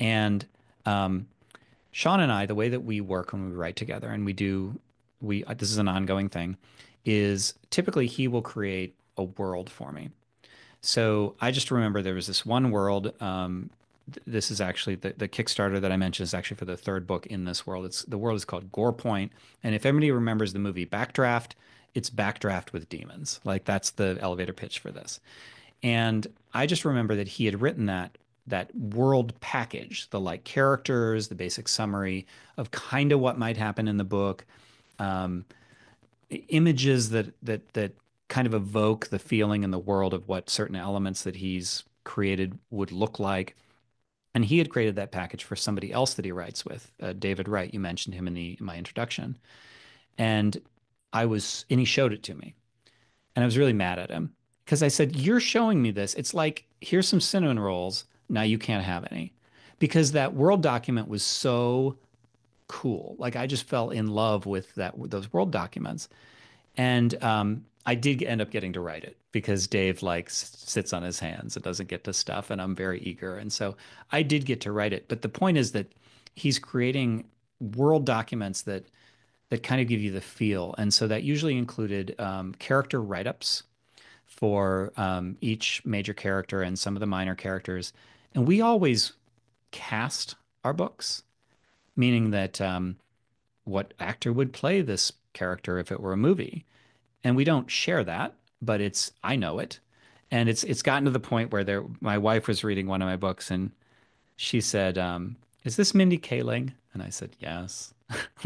And Sean and I, the way that we work when we write together, and this is an ongoing thing, is typically he will create a world for me. So I just remember there was this one world. This is actually the Kickstarter that I mentioned is actually for the third book in this world. The world is called Gore Point, and if anybody remembers the movie Backdraft, it's Backdraft with demons. Like that's the elevator pitch for this. And I just remember that he had written that world package, the like characters, the basic summary of kind of what might happen in the book, images that kind of evoke the feeling in the world of what certain elements that he's created would look like. And he had created that package for somebody else that he writes with, David Wright. You mentioned him in my introduction. And he showed it to me. And I was really mad at him because I said, "You're showing me this. It's like, here's some cinnamon rolls. Now you can't have any." Because that Word document was so cool. Like I just fell in love with those Word documents. And I did end up getting to write it because Dave like sits on his hands and doesn't get to stuff, and I'm very eager. And so I did get to write it. But the point is that he's creating Word documents that kind of give you the feel. And so that usually included character write-ups for each major character and some of the minor characters. And we always cast our books, meaning that what actor would play this character if it were a movie. And we don't share that, but I know it. And it's gotten to the point where my wife was reading one of my books and she said, "Is this Mindy Kaling?" And I said, "Yes."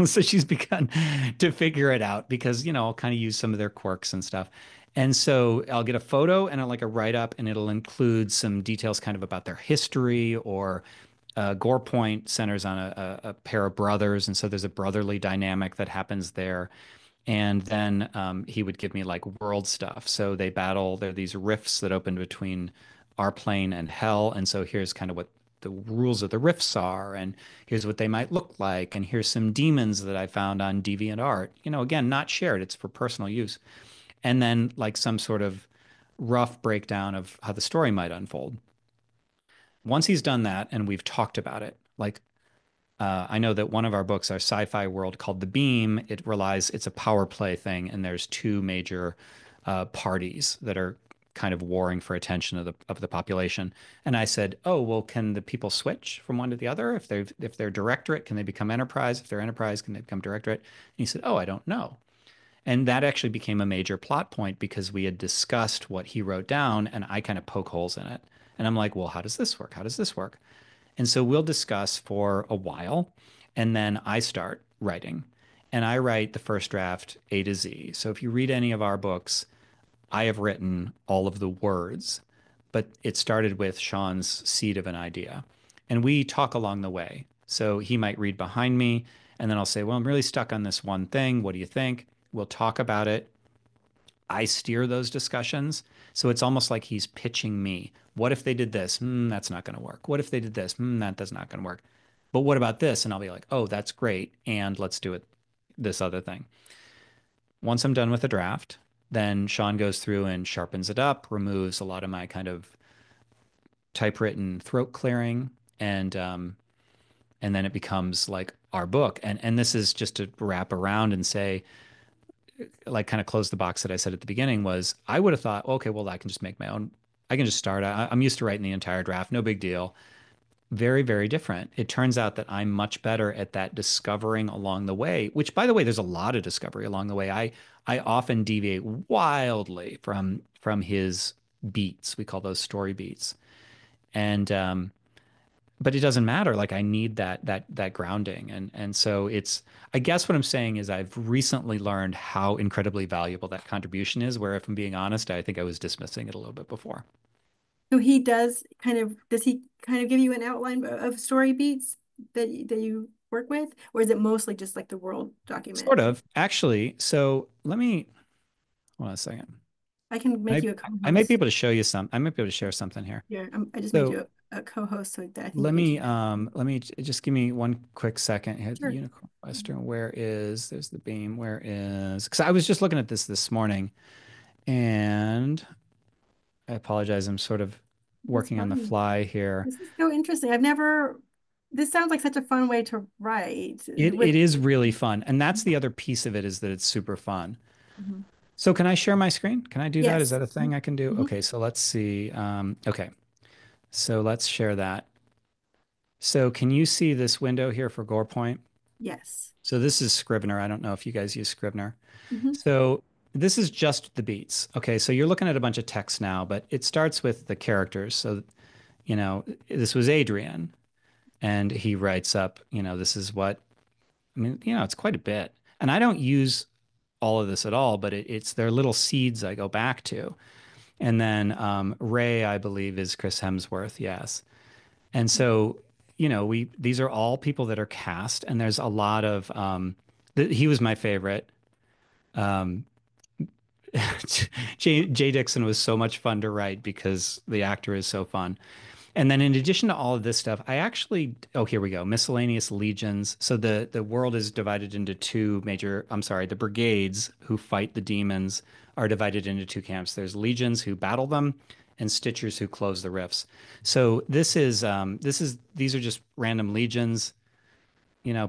So she's begun to figure it out because, I'll kind of use some of their quirks and stuff. And so I'll get a photo and like a write-up, and it'll include some details kind of about their history, or Gore Point centers on a pair of brothers. And so there's a brotherly dynamic that happens there. And then he would give me like world stuff. So they battle, there are these rifts that open between our plane and hell. And so here's kind of what the rules of the rifts are, and here's what they might look like. And here's some demons that I found on DeviantArt. Again, not shared, it's for personal use. And then like some sort of rough breakdown of how the story might unfold. Once he's done that and we've talked about it, like I know that one of our books, our sci-fi world called The Beam, it's a power play thing, and there's two major parties that are kind of warring for attention of the population. And I said, "Oh, well, can the people switch from one to the other? If they're directorate, can they become enterprise? If they're enterprise, can they become directorate?" And he said, "Oh, I don't know." And that actually became a major plot point because we had discussed what he wrote down, and I kind of poke holes in it. And I'm like, "Well, how does this work? How does this work?" And so we'll discuss for a while, and then I start writing. And I write the first draft A to Z. So if you read any of our books, I have written all of the words, but it started with Sean's seed of an idea. And we talk along the way. So he might read behind me, and then I'll say, "Well, I'm really stuck on this one thing. What do you think?" We'll talk about it. I steer those discussions. So it's almost like he's pitching me. What if they did this? That's not going to work. What if they did this? That's not going to work. But what about this? And I'll be like, oh, that's great. And let's do it, this other thing. Once I'm done with the draft, then Sean goes through and sharpens it up, removes a lot of my kind of typewritten throat clearing, and then it becomes like our book. And this is just to wrap around and say, like, kind of close the box that I said at the beginning was, I would have thought, okay, well, I can just make my own. I can just start. I'm used to writing the entire draft, no big deal. Very, very different. It turns out that I'm much better at that discovering along the way, which, by the way, there's a lot of discovery along the way. I often deviate wildly from his beats. We call those story beats. And but it doesn't matter. Like, I need that grounding. And so it's, I guess what I'm saying is I've recently learned how incredibly valuable that contribution is, where if I'm being honest, I think I was dismissing it a little bit before. So does he kind of give you an outline of story beats that you work with, or is it mostly just like the world document? Sort of, actually. So let me, hold on a second. I can make you a I might be co-host. able to show you some. I might be able to share something here. Yeah, I just So made you a co-host so that I think let you me can let me just give me one quick second. Here's the Sure. Unicorn Western. There's the beam. Where is, because I was just looking at this morning, and I apologize. I'm sort of That's working on the fun. fly here. This is so interesting. This sounds like such a fun way to write. It is really fun. And that's the other piece of it, is that it's super fun. Mhm. So can I share my screen? Can I do that? Is Yes. that a thing I can do? Mhm. Okay, so let's see. Okay, so let's share that. So can you see this window here for GorePoint? Yes. So this is Scrivener. I don't know if you guys use Scrivener. Mhm. So this is just the beats. Okay, so you're looking at a bunch of text now, but it starts with the characters. So, this was Adrian, and he writes up, this is what, I mean, it's quite a bit. And I don't use all of this at all, but it's their little seeds I go back to. And then Ray, I believe, is Chris Hemsworth. Yes. And so, these are all people that are cast, and there's a lot of, he was my favorite. Um, Jay Dixon was so much fun to write because the actor is so fun. And then in addition to all of this stuff, here we go, miscellaneous legions. So the world is divided into the brigades who fight the demons are divided into two camps. There's legions who battle them, and Stitchers who close the rifts. So these are just random legions,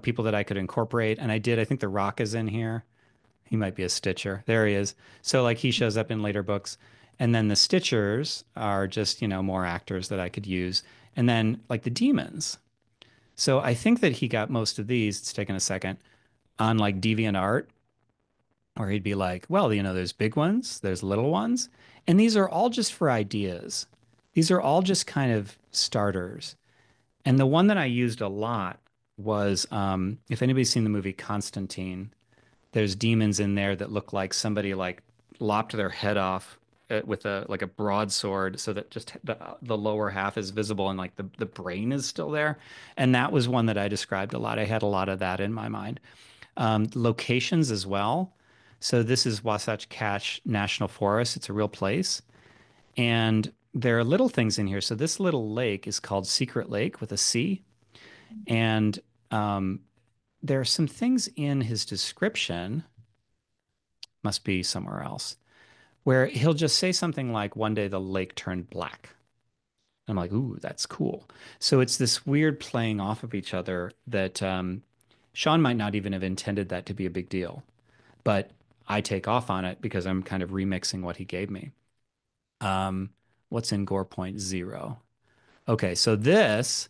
people that I could incorporate. And I think The Rock is in here. He might be a Stitcher. There he is. So like he shows up in later books. And then the Stitchers are just, more actors that I could use. And then like the demons. So I think that he got most of these, it's taken a second, on like DeviantArt, where he'd be like, well, there's big ones, there's little ones. And these are all just for ideas. These are all just kind of starters. And the one that I used a lot was, if anybody's seen the movie Constantine, there's demons in there that look like somebody like lopped their head off with a broadsword, so that just the lower half is visible and like the brain is still there. And that was one that I described a lot. I had a lot of that in my mind. Locations as well. So this is Wasatch Catch National Forest. It's a real place. And there are little things in here. So this little lake is called Secret Lake with a C. And there are some things in his description, must be somewhere else, where he'll just say something like, one day the lake turned black. I'm like, ooh, that's cool. So it's this weird playing off of each other that Sean might not even have intended that to be a big deal, but I take off on it because I'm kind of remixing what he gave me. What's in GorePoint 0? Okay, so this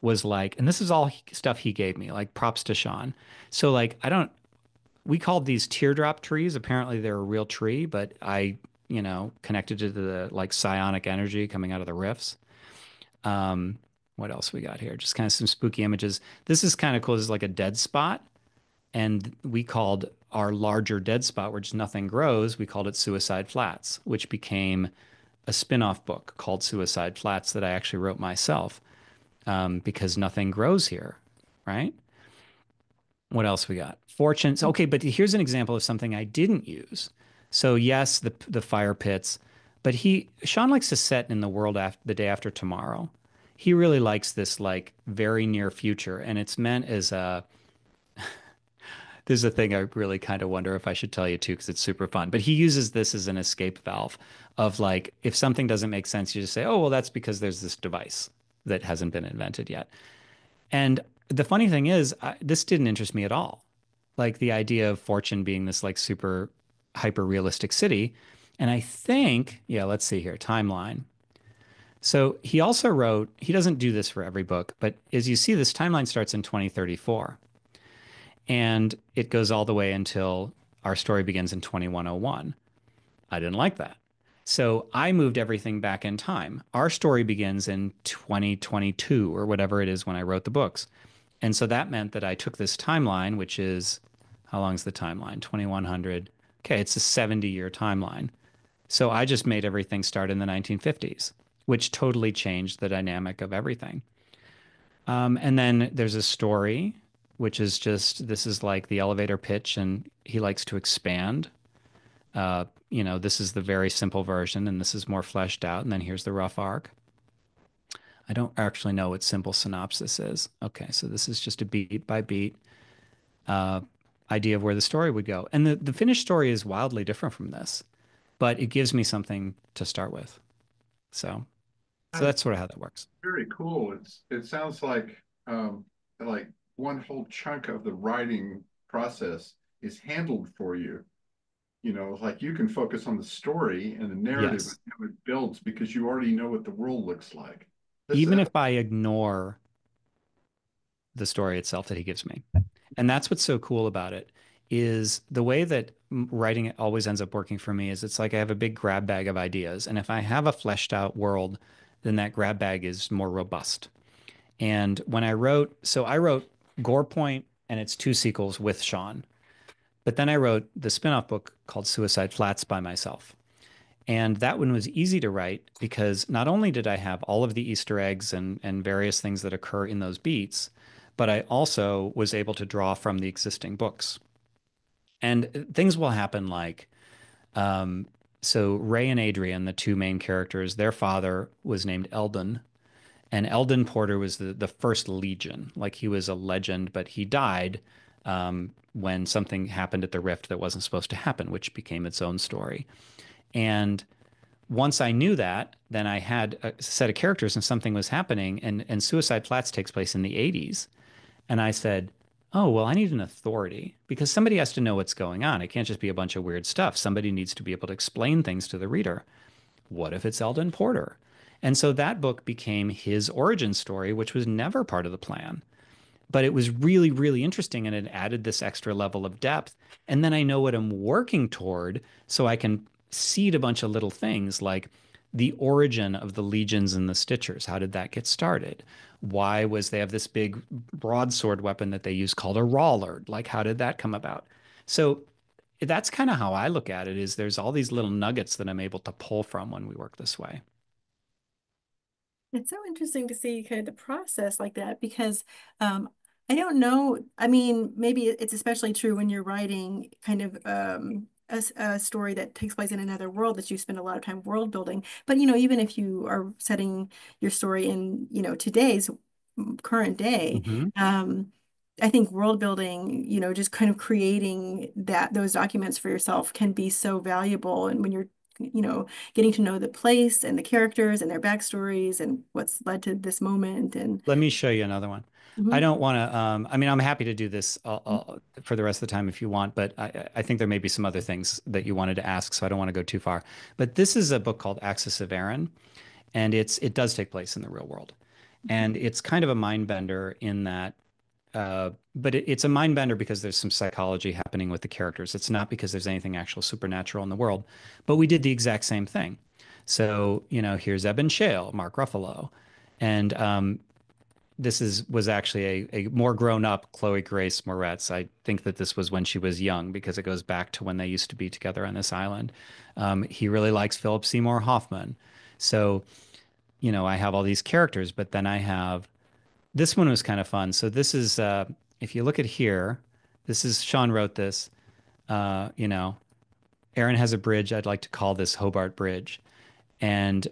was like, and this is all stuff he gave me, like props to Sean. So like, we called these teardrop trees. Apparently they're a real tree, but I, connected to the like psionic energy coming out of the rifts. What else we got here? Just kind of some spooky images. This is kind of cool. This is like a dead spot. And we called our larger dead spot where just nothing grows, we called it Suicide Flats, which became a spin-off book called Suicide Flats that I actually wrote myself, because nothing grows here, right? What else we got? Fortunes. Okay, but here's an example of something I didn't use. So yes, the fire pits, But Sean likes to set in the world after the day after tomorrow. He really likes this like very near future, and it's meant as a there's a thing I really kind of wonder if I should tell you too, because it's super fun. But he uses this as an escape valve of like, if something doesn't make sense, you just say, oh, well, that's because there's this device that hasn't been invented yet. And the funny thing is, this didn't interest me at all. Like the idea of Fortune being this like super hyper realistic city. And I think, yeah, let's see here, timeline. So he also wrote, he doesn't do this for every book, but as you see, this timeline starts in 2034. And it goes all the way until our story begins in 2101. I didn't like that. So I moved everything back in time. Our story begins in 2022 or whatever it is when I wrote the books. And so that meant that I took this timeline, which is, how long is the timeline? 2100. Okay, it's a 70-year timeline. So I just made everything start in the 1950s, which totally changed the dynamic of everything. And then there's a story, which is just, this is like the elevator pitch, and he likes to expand. This is the very simple version, and this is more fleshed out. And then here's the rough arc. I don't actually know what simple synopsis is. Okay, so this is just a beat by beat idea of where the story would go. And the finished story is wildly different from this, but it gives me something to start with. So that's sort of how that works. Very cool. It sounds like one whole chunk of the writing process is handled for you. Like you can focus on the story and the narrative Yes. and how it builds because you already know what the world looks like. Even if I ignore the story itself that he gives me. And that's what's so cool about it, is the way that writing it always ends up working for me is it's like I have a big grab bag of ideas. And if I have a fleshed out world, then that grab bag is more robust. And when I wrote Gore Point and its two sequels with Sean. But then I wrote the spin-off book called Suicide Flats by myself. And that one was easy to write because not only did I have all of the Easter eggs and various things that occur in those beats, but I also was able to draw from the existing books. And things will happen like, so Ray and Adrian, the two main characters, their father was named Eldon. And Eldon Porter was the first Legion. Like he was a legend, but he died when something happened at the Rift that wasn't supposed to happen, which became its own story. And once I knew that, then I had a set of characters and something was happening. And Suicide Flats takes place in the 80s. And I said, oh, well, I need an authority because somebody has to know what's going on. It can't just be a bunch of weird stuff. Somebody needs to be able to explain things to the reader. What if it's Eldon Porter? And so that book became his origin story, which was never part of the plan. But it was really, really interesting, and it added this extra level of depth. And then I know what I'm working toward, so I can seed a bunch of little things like the origin of the Legions and the Stitchers. How did that get started? Why was they have this big broadsword weapon that they use called a Rawlord? Like, how did that come about? So that's kind of how I look at it, is there's all these little nuggets that I'm able to pull from when we work this way. It's so interesting to see kind of the process like that because I don't know. I mean, maybe it's especially true when you're writing kind of a story that takes place in another world that you spend a lot of time world building. But, even if you are setting your story in, today's current day, I think world building, just kind of creating those documents for yourself can be so valuable. And when you're getting to know the place and the characters and their backstories and what's led to this moment. And let me show you another one. I don't want to, I'm happy to do this for the rest of the time if you want, but I think there may be some other things that you wanted to ask, so I don't want to go too far. But this is a book called Axis of Aaron, and it does take place in the real world. And it's kind of a mind bender in that, but it's a mind bender because there's some psychology happening with the characters. It's not because there's anything actual supernatural in the world, but we did the exact same thing. So, here's Eben Shale, Mark Ruffalo, and this was actually a more grown up Chloe Grace Moretz. I think that this was when she was young because it goes back to when they used to be together on this island. He really likes Philip Seymour Hoffman. So, I have all these characters, but then this one was kind of fun. So this is, if you look at here, Sean wrote this, Aaron has a bridge. I'd like to call this Hobart Bridge. And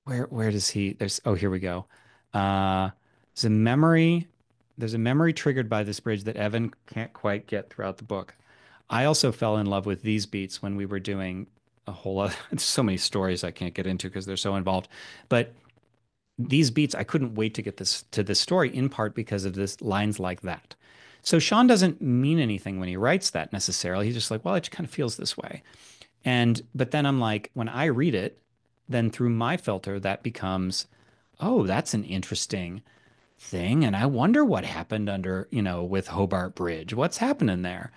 where does he? Here we go. Uh, there's a memory. There's a memory triggered by this bridge that Evan can't quite get throughout the book. I also fell in love with these beats when we were doing a whole other, so many stories I can't get into because they're so involved. But these beats, I couldn't wait to get this story, in part because of this lines like that. So Sean doesn't mean anything when he writes that necessarily. He's just like, well, it just kind of feels this way. But then I'm like, when I read it, then through my filter, that becomes, oh, that's an interesting thing. And I wonder what happened under, with Hobart Bridge. What's happening there?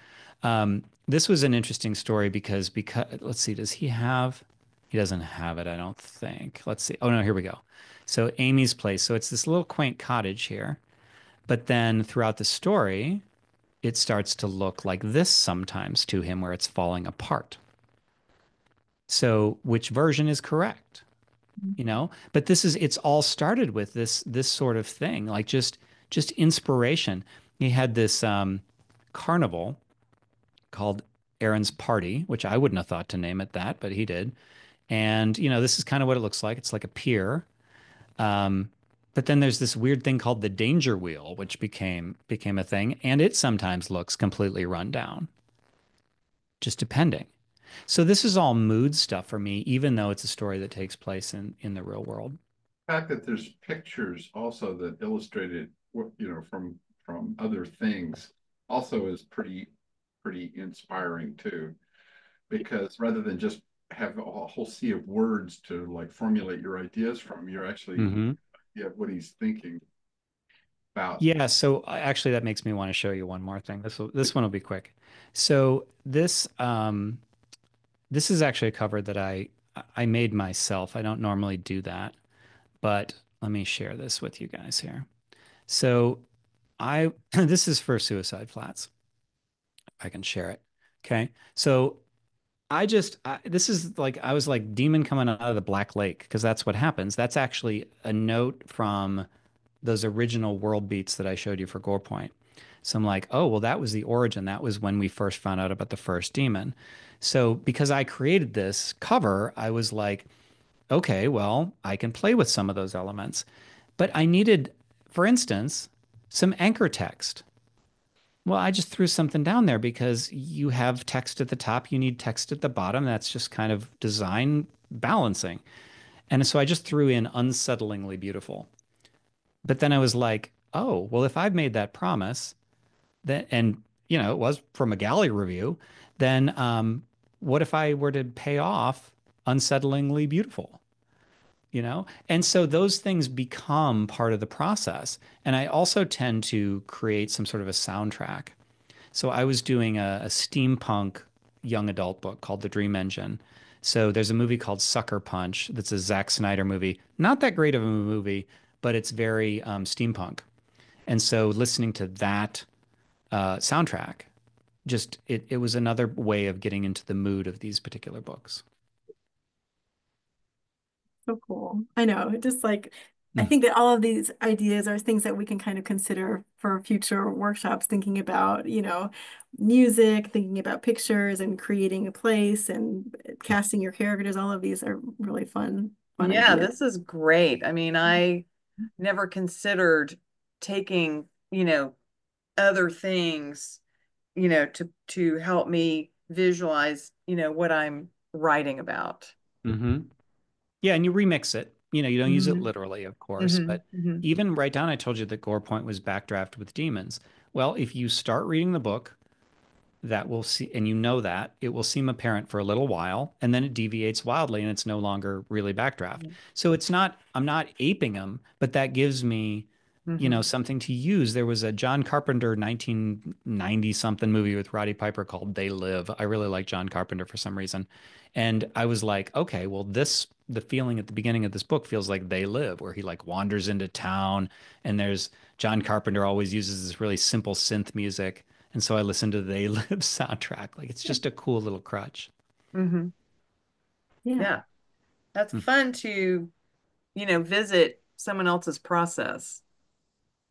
This was an interesting story because let's see, he doesn't have it, I don't think. Let's see. Oh no, here we go. So Amy's place. So it's this little quaint cottage here. But then throughout the story, it starts to look like this sometimes to him where it's falling apart. So which version is correct? But it's all started with this sort of thing, like just inspiration. He had this carnival called Aaron's Party, which I wouldn't have thought to name it that, but he did. And this is kind of what it looks like. It's like a pier. But then there's this weird thing called the danger wheel, which became a thing, and it sometimes looks completely run down, just depending. So this is all mood stuff for me, even though it's a story that takes place in the real world. The fact that there's pictures also that illustrated from other things also is pretty inspiring too, because rather than just have a whole sea of words to like formulate your ideas from, you're actually what he's thinking about. Yeah, so actually that makes me want to show you one more thing. This one will be quick. So this is actually a cover that I made myself. I don't normally do that, but let me share this with you guys here. So this is for Suicide Flats. I can share it. Okay. So this is like, I was like demon coming out of the Black Lake, because that's what happens. That's actually a note from those original world beats that I showed you for Gore Point. So I'm like, oh, well, that was the origin. That was when we first found out about the first demon. So because I created this cover, I was like, okay, well, I can play with some of those elements. But I needed, for instance, some anchor text. Well, I just threw something down there because you have text at the top, you need text at the bottom. That's just kind of design balancing. And so I just threw in unsettlingly beautiful. But then I was like, oh, well, if I've made that promise, then, and it was from a galley review, then what if I were to pay off unsettlingly beautiful? And so those things become part of the process. And I also tend to create some sort of a soundtrack. So I was doing a steampunk young adult book called The Dream Engine. So there's a movie called Sucker Punch that's a Zack Snyder movie. Not that great of a movie, but it's very steampunk. And so listening to that soundtrack, just it was another way of getting into the mood of these particular books. So cool. I know. Just like, I think that all of these ideas are things that we can kind of consider for future workshops, thinking about, music, thinking about pictures and creating a place and casting your characters. All of these are really fun Yeah, ideas. this is great. I mean, I never considered taking, other things, to help me visualize, what I'm writing about. Yeah, and you remix it. You don't use it literally, of course, but even right down, I told you that Gore Point was backdraft with demons. Well, if you start reading the book, that will see, and that it will seem apparent for a little while, and then it deviates wildly, and it's no longer really backdraft. So I'm not aping them, but that gives me, something to use. There was a John Carpenter 1990 something movie with Roddy Piper called They Live. I really like John Carpenter for some reason. And I was like, okay, well, the feeling at the beginning of this book feels like They Live, where he like wanders into town, and there's John Carpenter always uses this really simple synth music. And so I listened to the They Live soundtrack. Like, it's just a cool little crutch. Yeah. That's fun to, visit someone else's process.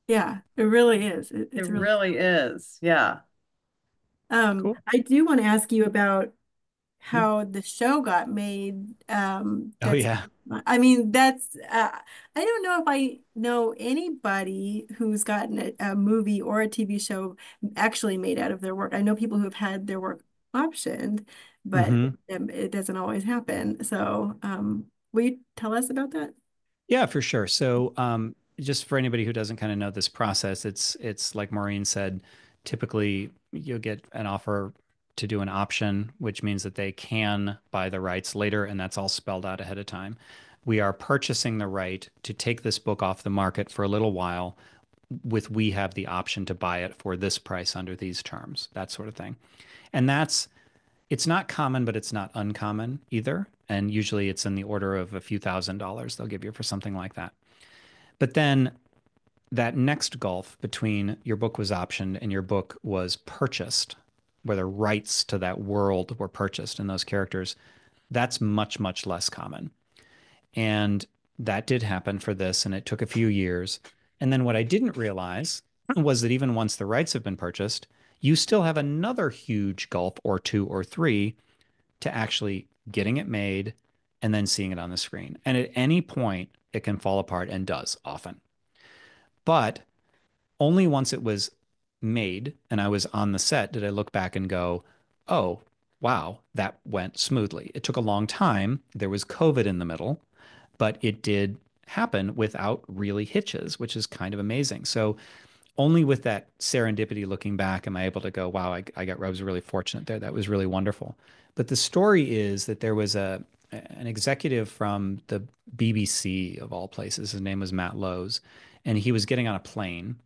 Yeah, it really is. It really is. Yeah. Cool. I do want to ask you about how the show got made. Oh That's, yeah. I mean, that's, I don't know if I know anybody who's gotten a movie or a TV show actually made out of their work. I know people who have had their work optioned, but Hmm. it doesn't always happen. So, will you tell us about that? Yeah, for sure. So, just for anybody who doesn't kind of know this process, it's like Maureen said, typically you'll get an offer to do an option, which means that they can buy the rights later, and that's all spelled out ahead of time. We are purchasing the right to take this book off the market for a little while with we have the option to buy it for this price under these terms, that sort of thing. And that's it's not common, but it's not uncommon either. And usually it's in the order of a few $1,000s they'll give you for something like that. But then that next gulf between your book was optioned and your book was purchased, where the rights to that world were purchased and those characters, that's much, much less common. And that did happen for this, and it took a few years. And then what I didn't realize was that even once the rights have been purchased, you still have another huge gulf or two or three to actually getting it made and then seeing it on the screen. And at any point, it can fall apart and does often. But only once it was made and I was on the set did I look back and go, oh, wow, that went smoothly. It took a long time. There was COVID in the middle, but it did happen without really hitches, which is kind of amazing. So only with that serendipity looking back am I able to go, wow, I was really fortunate there. That was really wonderful. But the story is that there was an executive from the BBC of all places. His name was Matt Lowe's, and he was getting on a plane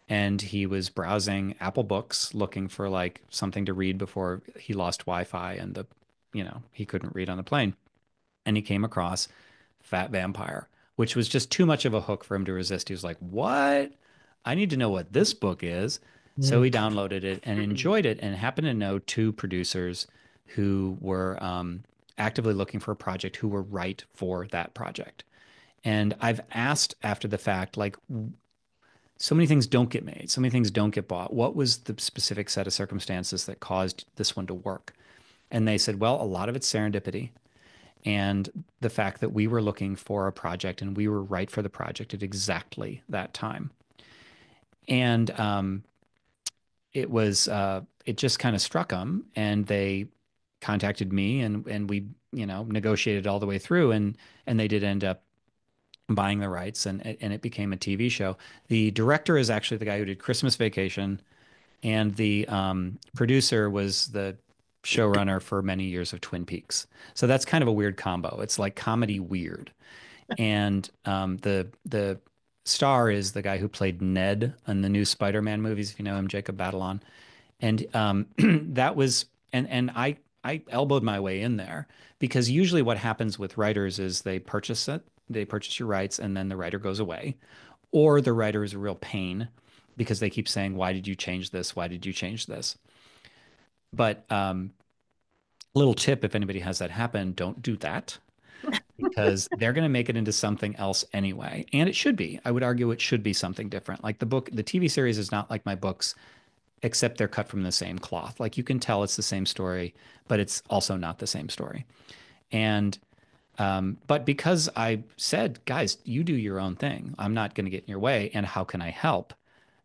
and he was browsing Apple Books looking for like something to read before he lost Wi-Fi and he couldn't read on the plane. And he came across Fat Vampire, which was just too much of a hook for him to resist. He was like, "What? I need to know what this book is." So he downloaded it and enjoyed it and happened to know two producers who were actively looking for a project who were right for that project. And I've asked after the fact, like, so many things don't get made, so many things don't get bought. What was the specific set of circumstances that caused this one to work? And they said, well, a lot of it's serendipity and the fact that we were looking for a project and we were right for the project at exactly that time. And it just kind of struck them, and they contacted me, and we negotiated all the way through, and they did end up buying the rights, and it became a TV show. The director is actually the guy who did Christmas Vacation, and the producer was the showrunner for many years of Twin Peaks. So that's kind of a weird combo. It's like comedy weird. And the star is the guy who played Ned in the new Spider-Man movies, if you know him, Jacob Batalon. And that was and I elbowed my way in there because usually what happens with writers is they purchase it, they purchase your rights, and then the writer goes away, or the writer is a real pain because they keep saying, "Why did you change this? Why did you change this?" But little tip, if anybody has that happen, don't do that because they're going to make it into something else anyway. And it should be. I would argue it should be something different. Like the TV series is not like my books, except they're cut from the same cloth. Like you can tell it's the same story, but it's also not the same story. And but because I said, guys, you do your own thing. I'm not going to get in your way. And how can I help?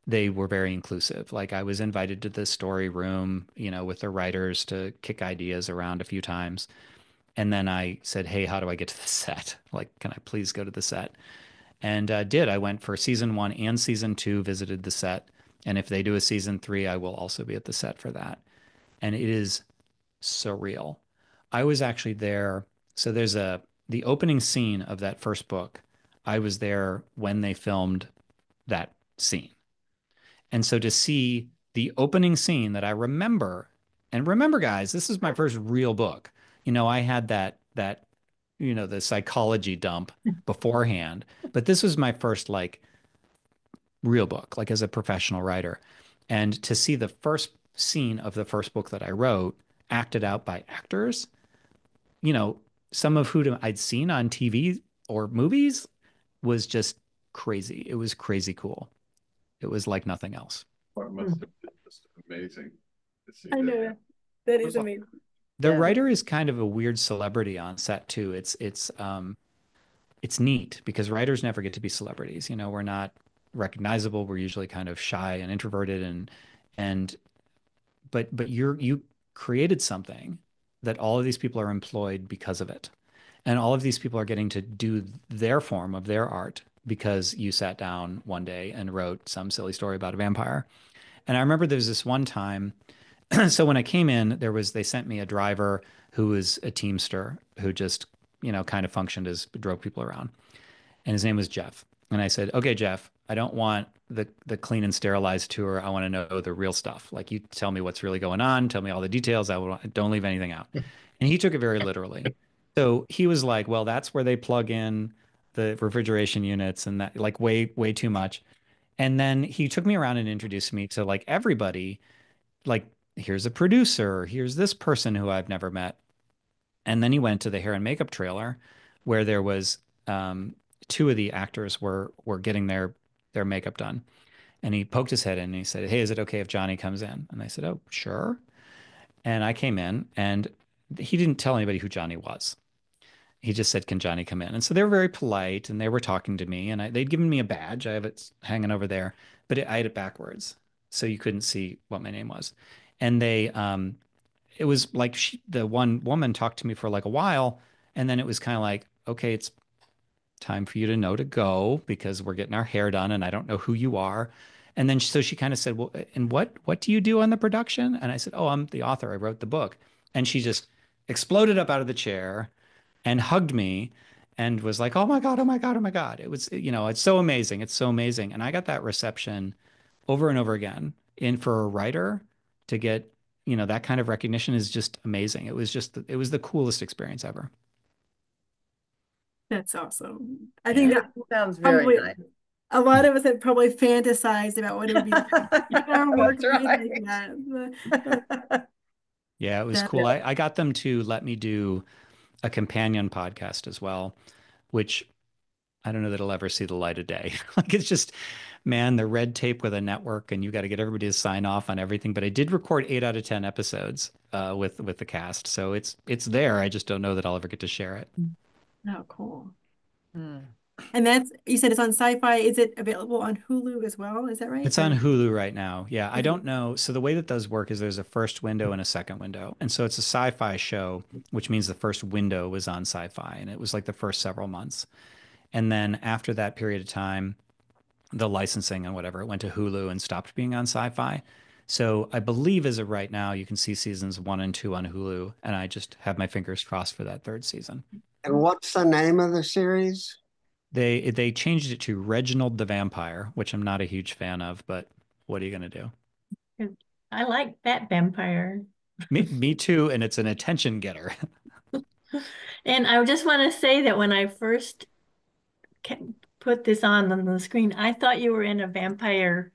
They were very inclusive. Like I was invited to the story room, with the writers to kick ideas around a few times. And then I said, hey, how do I get to the set? Like, can I please go to the set? And did. I went for season 1 and season 2, visited the set. And if they do a season 3, I will also be at the set for that. And it is surreal. I was actually there. So the opening scene of that first book. I was there when they filmed that scene. And so to see the opening scene that I remember, and remember, guys, this is my first real book. I had that the psychology dump beforehand, but this was my first like real book, like as a professional writer. And to see the first scene of the first book that I wrote acted out by actors, you know, some of who I'd seen on TV or movies was just crazy. It was crazy cool. It was like nothing else. Well, it must have been just amazing to see I that. know that is Was amazing. The Yeah. writer is kind of a weird celebrity on set too. It's neat because writers never get to be celebrities. You know, we're not recognizable. We're usually kind of shy and introverted and but you created something that all of these people are employed because of it. And all of these people are getting to do their form of their art because you sat down one day and wrote some silly story about a vampire. And I remember there was this one time. So when I came in, they sent me a driver who was a Teamster who just, kind of functioned as drove people around. And his name was Jeff. And I said, okay, Jeff, I don't want the clean and sterilized tour. I want to know the real stuff. Like you tell me what's really going on, tell me all the details. Don't leave anything out. And he took it very literally. So he was like, well, that's where they plug in the refrigeration units and that like way, way too much. And then he took me around and introduced me to like everybody, like here's a producer, here's this person who I've never met. And then he went to the hair and makeup trailer where there was two of the actors were getting their makeup done. And he poked his head in and he said, hey, is it okay if Johnny comes in? And I said, oh, sure. And I came in and he didn't tell anybody who Johnny was. He just said, can Johnny come in? And so they were very polite and they were talking to me and they'd given me a badge. I have it hanging over there, but I had it backwards. So you couldn't see what my name was. And it was like the one woman talked to me for like a while. And then it was kind of like, okay, it's time for you to know to go because we're getting our hair done and I don't know who you are. And then so she kind of said, well, and what do you do on the production? And I said, oh, I'm the author. I wrote the book. And she just exploded up out of the chair and hugged me and was like, oh my God, oh my God, oh my God. It was, it's so amazing. It's so amazing. And I got that reception over and over again. And for a writer to get, that kind of recognition is just amazing. It was the coolest experience ever. That's awesome. I think that sounds very probably nice. a lot of us had probably fantasized about what it would be like in our work That's right. like that. Yeah, it was cool. I got them to let me do a companion podcast as well, which I don't know that it'll ever see the light of day. Like it's just, man, the red tape with a network and you got to get everybody to sign off on everything. But I did record 8 out of 10 episodes with the cast. So it's there. I just don't know that I'll ever get to share it. Oh, cool. Hmm. And you said it's on Sci-Fi. Is it available on Hulu as well? Is that right? It's on Hulu right now. Yeah, I don't know. So the way that those work is there's a first window and a second window. And so it's a Sci-Fi show, which means the first window was on Sci-Fi and it was like the first several months. And then after that period of time, the licensing and whatever, it went to Hulu and stopped being on Sci-Fi. So I believe as of right now, you can see seasons 1 and 2 on Hulu. And I just have my fingers crossed for that third season. And what's the name of the series? They changed it to Reginald the Vampire, which I'm not a huge fan of, but what are you going to do? I like that vampire. Me too, and it's an attention getter. And I just want to say that when I first put this on the screen, I thought you were in a vampire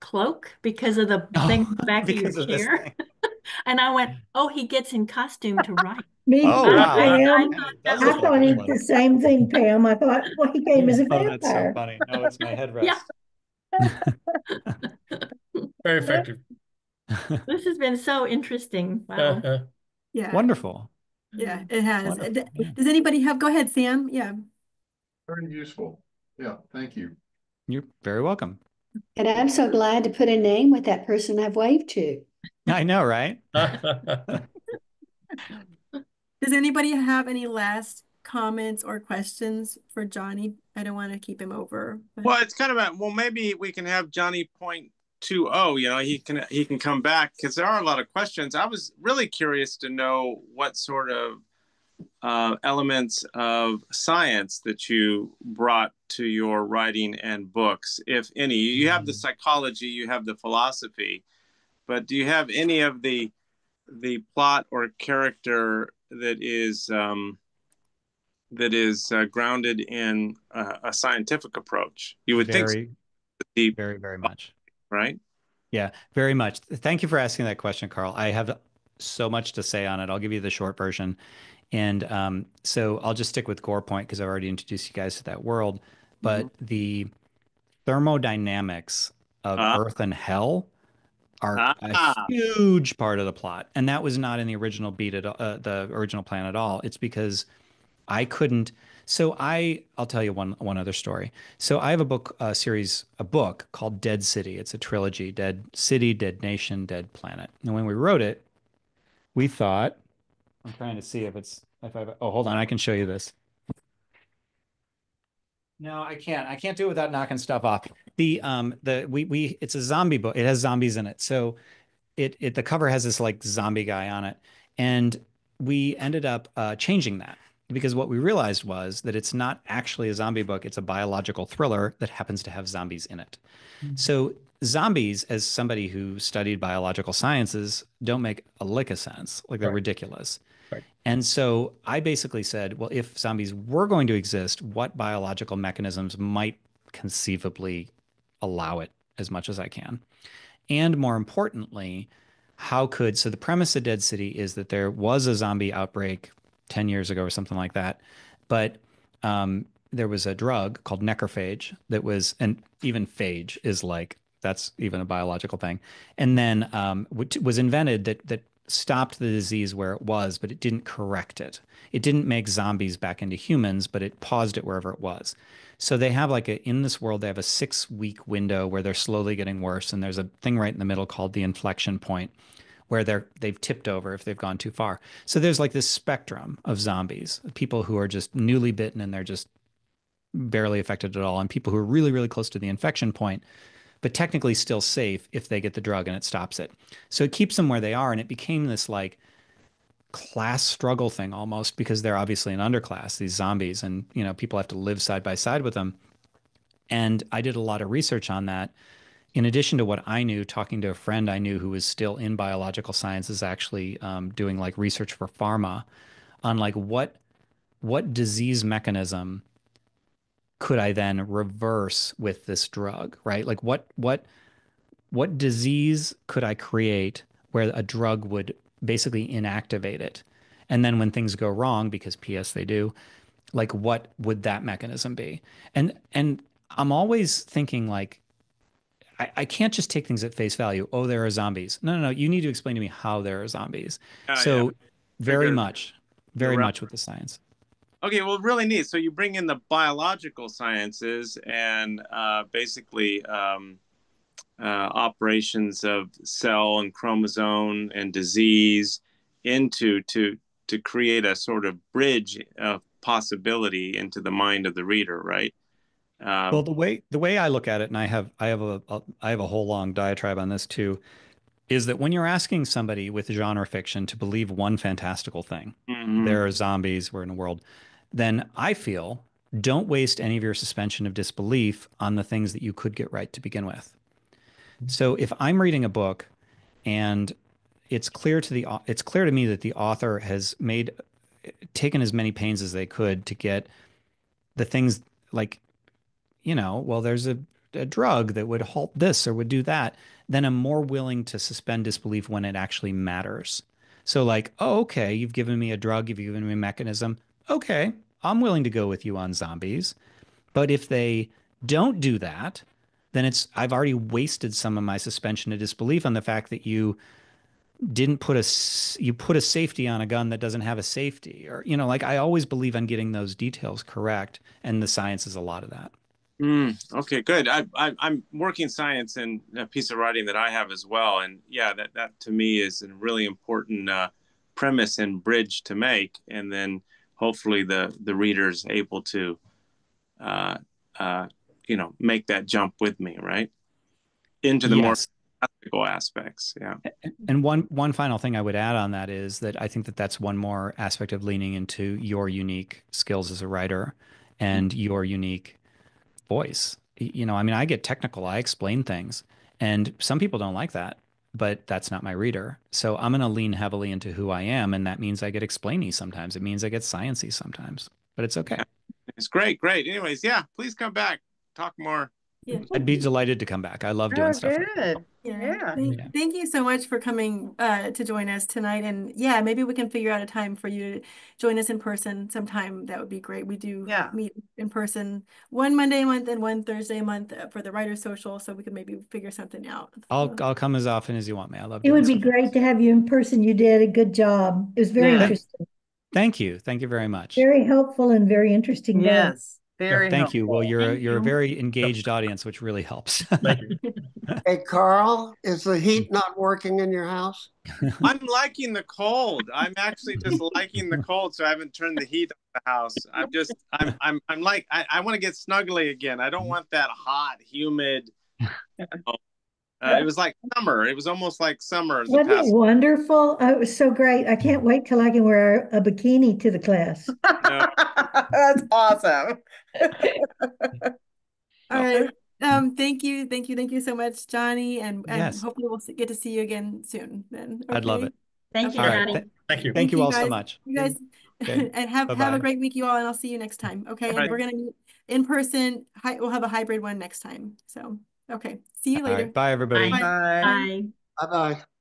cloak because of the thing on the back of your chair. And I went, oh, he gets in costume to write. Me too, wow. Pam. I thought the same thing, Pam. I thought, well, he came as a vampire. Oh, that's so funny. No, it's my headrest. Very effective. This has been so interesting. Wow. Yeah. Wonderful. Yeah, it has. Does anybody go ahead, Sam? Yeah. Very useful. Yeah, thank you. You're very welcome. And I'm so glad to put a name with that person I've waved to. I know, right? Does anybody have any last comments or questions for Johnny? I don't want to keep him over. Well, it's kind of maybe we can have Johnny point 2.0, he can come back because there are a lot of questions. I was really curious to know what sort of elements of science that you brought to your writing and books, if any. You have the psychology, you have the philosophy, but do you have any of the plot or character that is grounded in a scientific approach? You would think so. Very, very much. Right? Yeah, very much. Thank you for asking that question, Carl. I have so much to say on it. I'll give you the short version. And so I'll just stick with Gore Point because I've already introduced you guys to that world. But the thermodynamics of Earth and Hell are a huge part of the plot, and that was not in the original the original plan at all. It's because I couldn't. So I'll tell you one other story. So I have a book a book called Dead City. It's a trilogy: Dead City, Dead Nation, Dead Planet. And when we wrote it, we thought, I'm trying to see if I've, oh, hold on, I can show you this. No, I can't. I can't do it without knocking stuff off. It's a zombie book. It has zombies in it. So the cover has this like zombie guy on it. And we ended up changing that because what we realized was that it's not actually a zombie book. It's a biological thriller that happens to have zombies in it. So zombies, as somebody who studied biological sciences, don't make a lick of sense. Like they're ridiculous. And so I basically said, well, if zombies were going to exist, what biological mechanisms might conceivably allow it as much as I can? And more importantly, so the premise of Dead City is that there was a zombie outbreak 10 years ago or something like that, but there was a drug called necrophage and even phage is like, that's even a biological thing. And then was invented that stopped the disease where it was, but it didn't correct it. It didn't make zombies back into humans, but it paused it wherever it was. So they have in this world, they have a 6-week window where they're slowly getting worse. And there's a thing right in the middle called the inflection point where they've tipped over if they've gone too far. So there's like this spectrum of zombies, people who are just newly bitten and they're just barely affected at all, and people who are really, really close to the infection point, but technically still safe if they get the drug and it stops it. So it keeps them where they are. And it became this like class struggle thing almost because they're obviously an underclass, these zombies, and people have to live side by side with them. And I did a lot of research on that. In addition to what I knew, talking to a friend I knew who was still in biological sciences, actually doing like research for pharma on like what disease mechanism could I then reverse with this drug, right? Like what disease could I create where a drug would basically inactivate it? And then when things go wrong, because PS they do, like what would that mechanism be? And I'm always thinking like, I can't just take things at face value. Oh, there are zombies. No. You need to explain to me how there are zombies. So very much with the science. Okay, well, really neat. So you bring in the biological sciences and basically operations of cell and chromosome and disease to create a sort of bridge of possibility into the mind of the reader, right? Well, the way I look at it, and I have a whole long diatribe on this too, is that when you're asking somebody with genre fiction to believe one fantastical thing, there are zombies, we're in a world, then I feel don't waste any of your suspension of disbelief on the things that you could get right to begin with. So if I'm reading a book and it's clear to me that the author has taken as many pains as they could to get the things like, well, there's a drug that would halt this or would do that, then I'm more willing to suspend disbelief when it actually matters. So like, oh, okay, you've given me a drug, you've given me a mechanism. Okay, I'm willing to go with you on zombies. But if they don't do that, then I've already wasted some of my suspension of disbelief on the fact that you didn't put a safety on a gun that doesn't have a safety, or like I always believe on getting those details correct, and the science is a lot of that. Okay, good. I'm working science in a piece of writing that I have as well, and yeah, that to me is a really important premise and bridge to make, and then hopefully the reader's able to make that jump with me, right, into the more practical aspects. Yeah. And one final thing I would add on that is that I think that that's one more aspect of leaning into your unique skills as a writer and your unique voice. I mean, I get technical, I explain things, and some people don't like that, but that's not my reader. So I'm going to lean heavily into who I am, and that means I get explainy sometimes. It means I get sciencey sometimes, but it's okay. It's great. Anyways, yeah, please come back, talk more. Yeah. I'd be delighted to come back. I love doing Oh, stuff. good. Yeah. Yeah. Thank you so much for coming to join us tonight. And yeah, maybe we can figure out a time for you to join us in person sometime. That would be great. We do meet in person one Monday a month and one Thursday a month for the Writer's Social, so we could maybe figure something out. I'll come as often as you want me. I love It doing would be stuff. great to have you in person. You did a good job. It was very interesting. Thank you. Thank you very much. Very helpful and very interesting. Yes. Very Thank you. Well, Thank you're a you. very engaged audience, which really helps. Thank you. Hey, Carl, is the heat not working in your house? I'm liking the cold. I'm actually just liking the cold, so I haven't turned the heat on the house. I'm like, I want to get snuggly again. I don't want that hot, humid. It was like summer. It was almost like summer. Wasn't it wonderful? Oh, it was so great. I can't wait till I can wear a bikini to the class. That's awesome. All right. Thank you so much, Johnny, and Yes. hopefully we'll get to see you again soon. Then I'd love it. Thank you, All right. Johnny. Thank you. Thank you all so guys. much. You guys, Okay. and have Bye-bye. a great week, you all, and I'll see you next time. Okay, and right. we're gonna meet in person. We'll have a hybrid one next time. So, okay, see you All later. right. Bye, everybody. Bye. Bye. Bye. Bye-bye.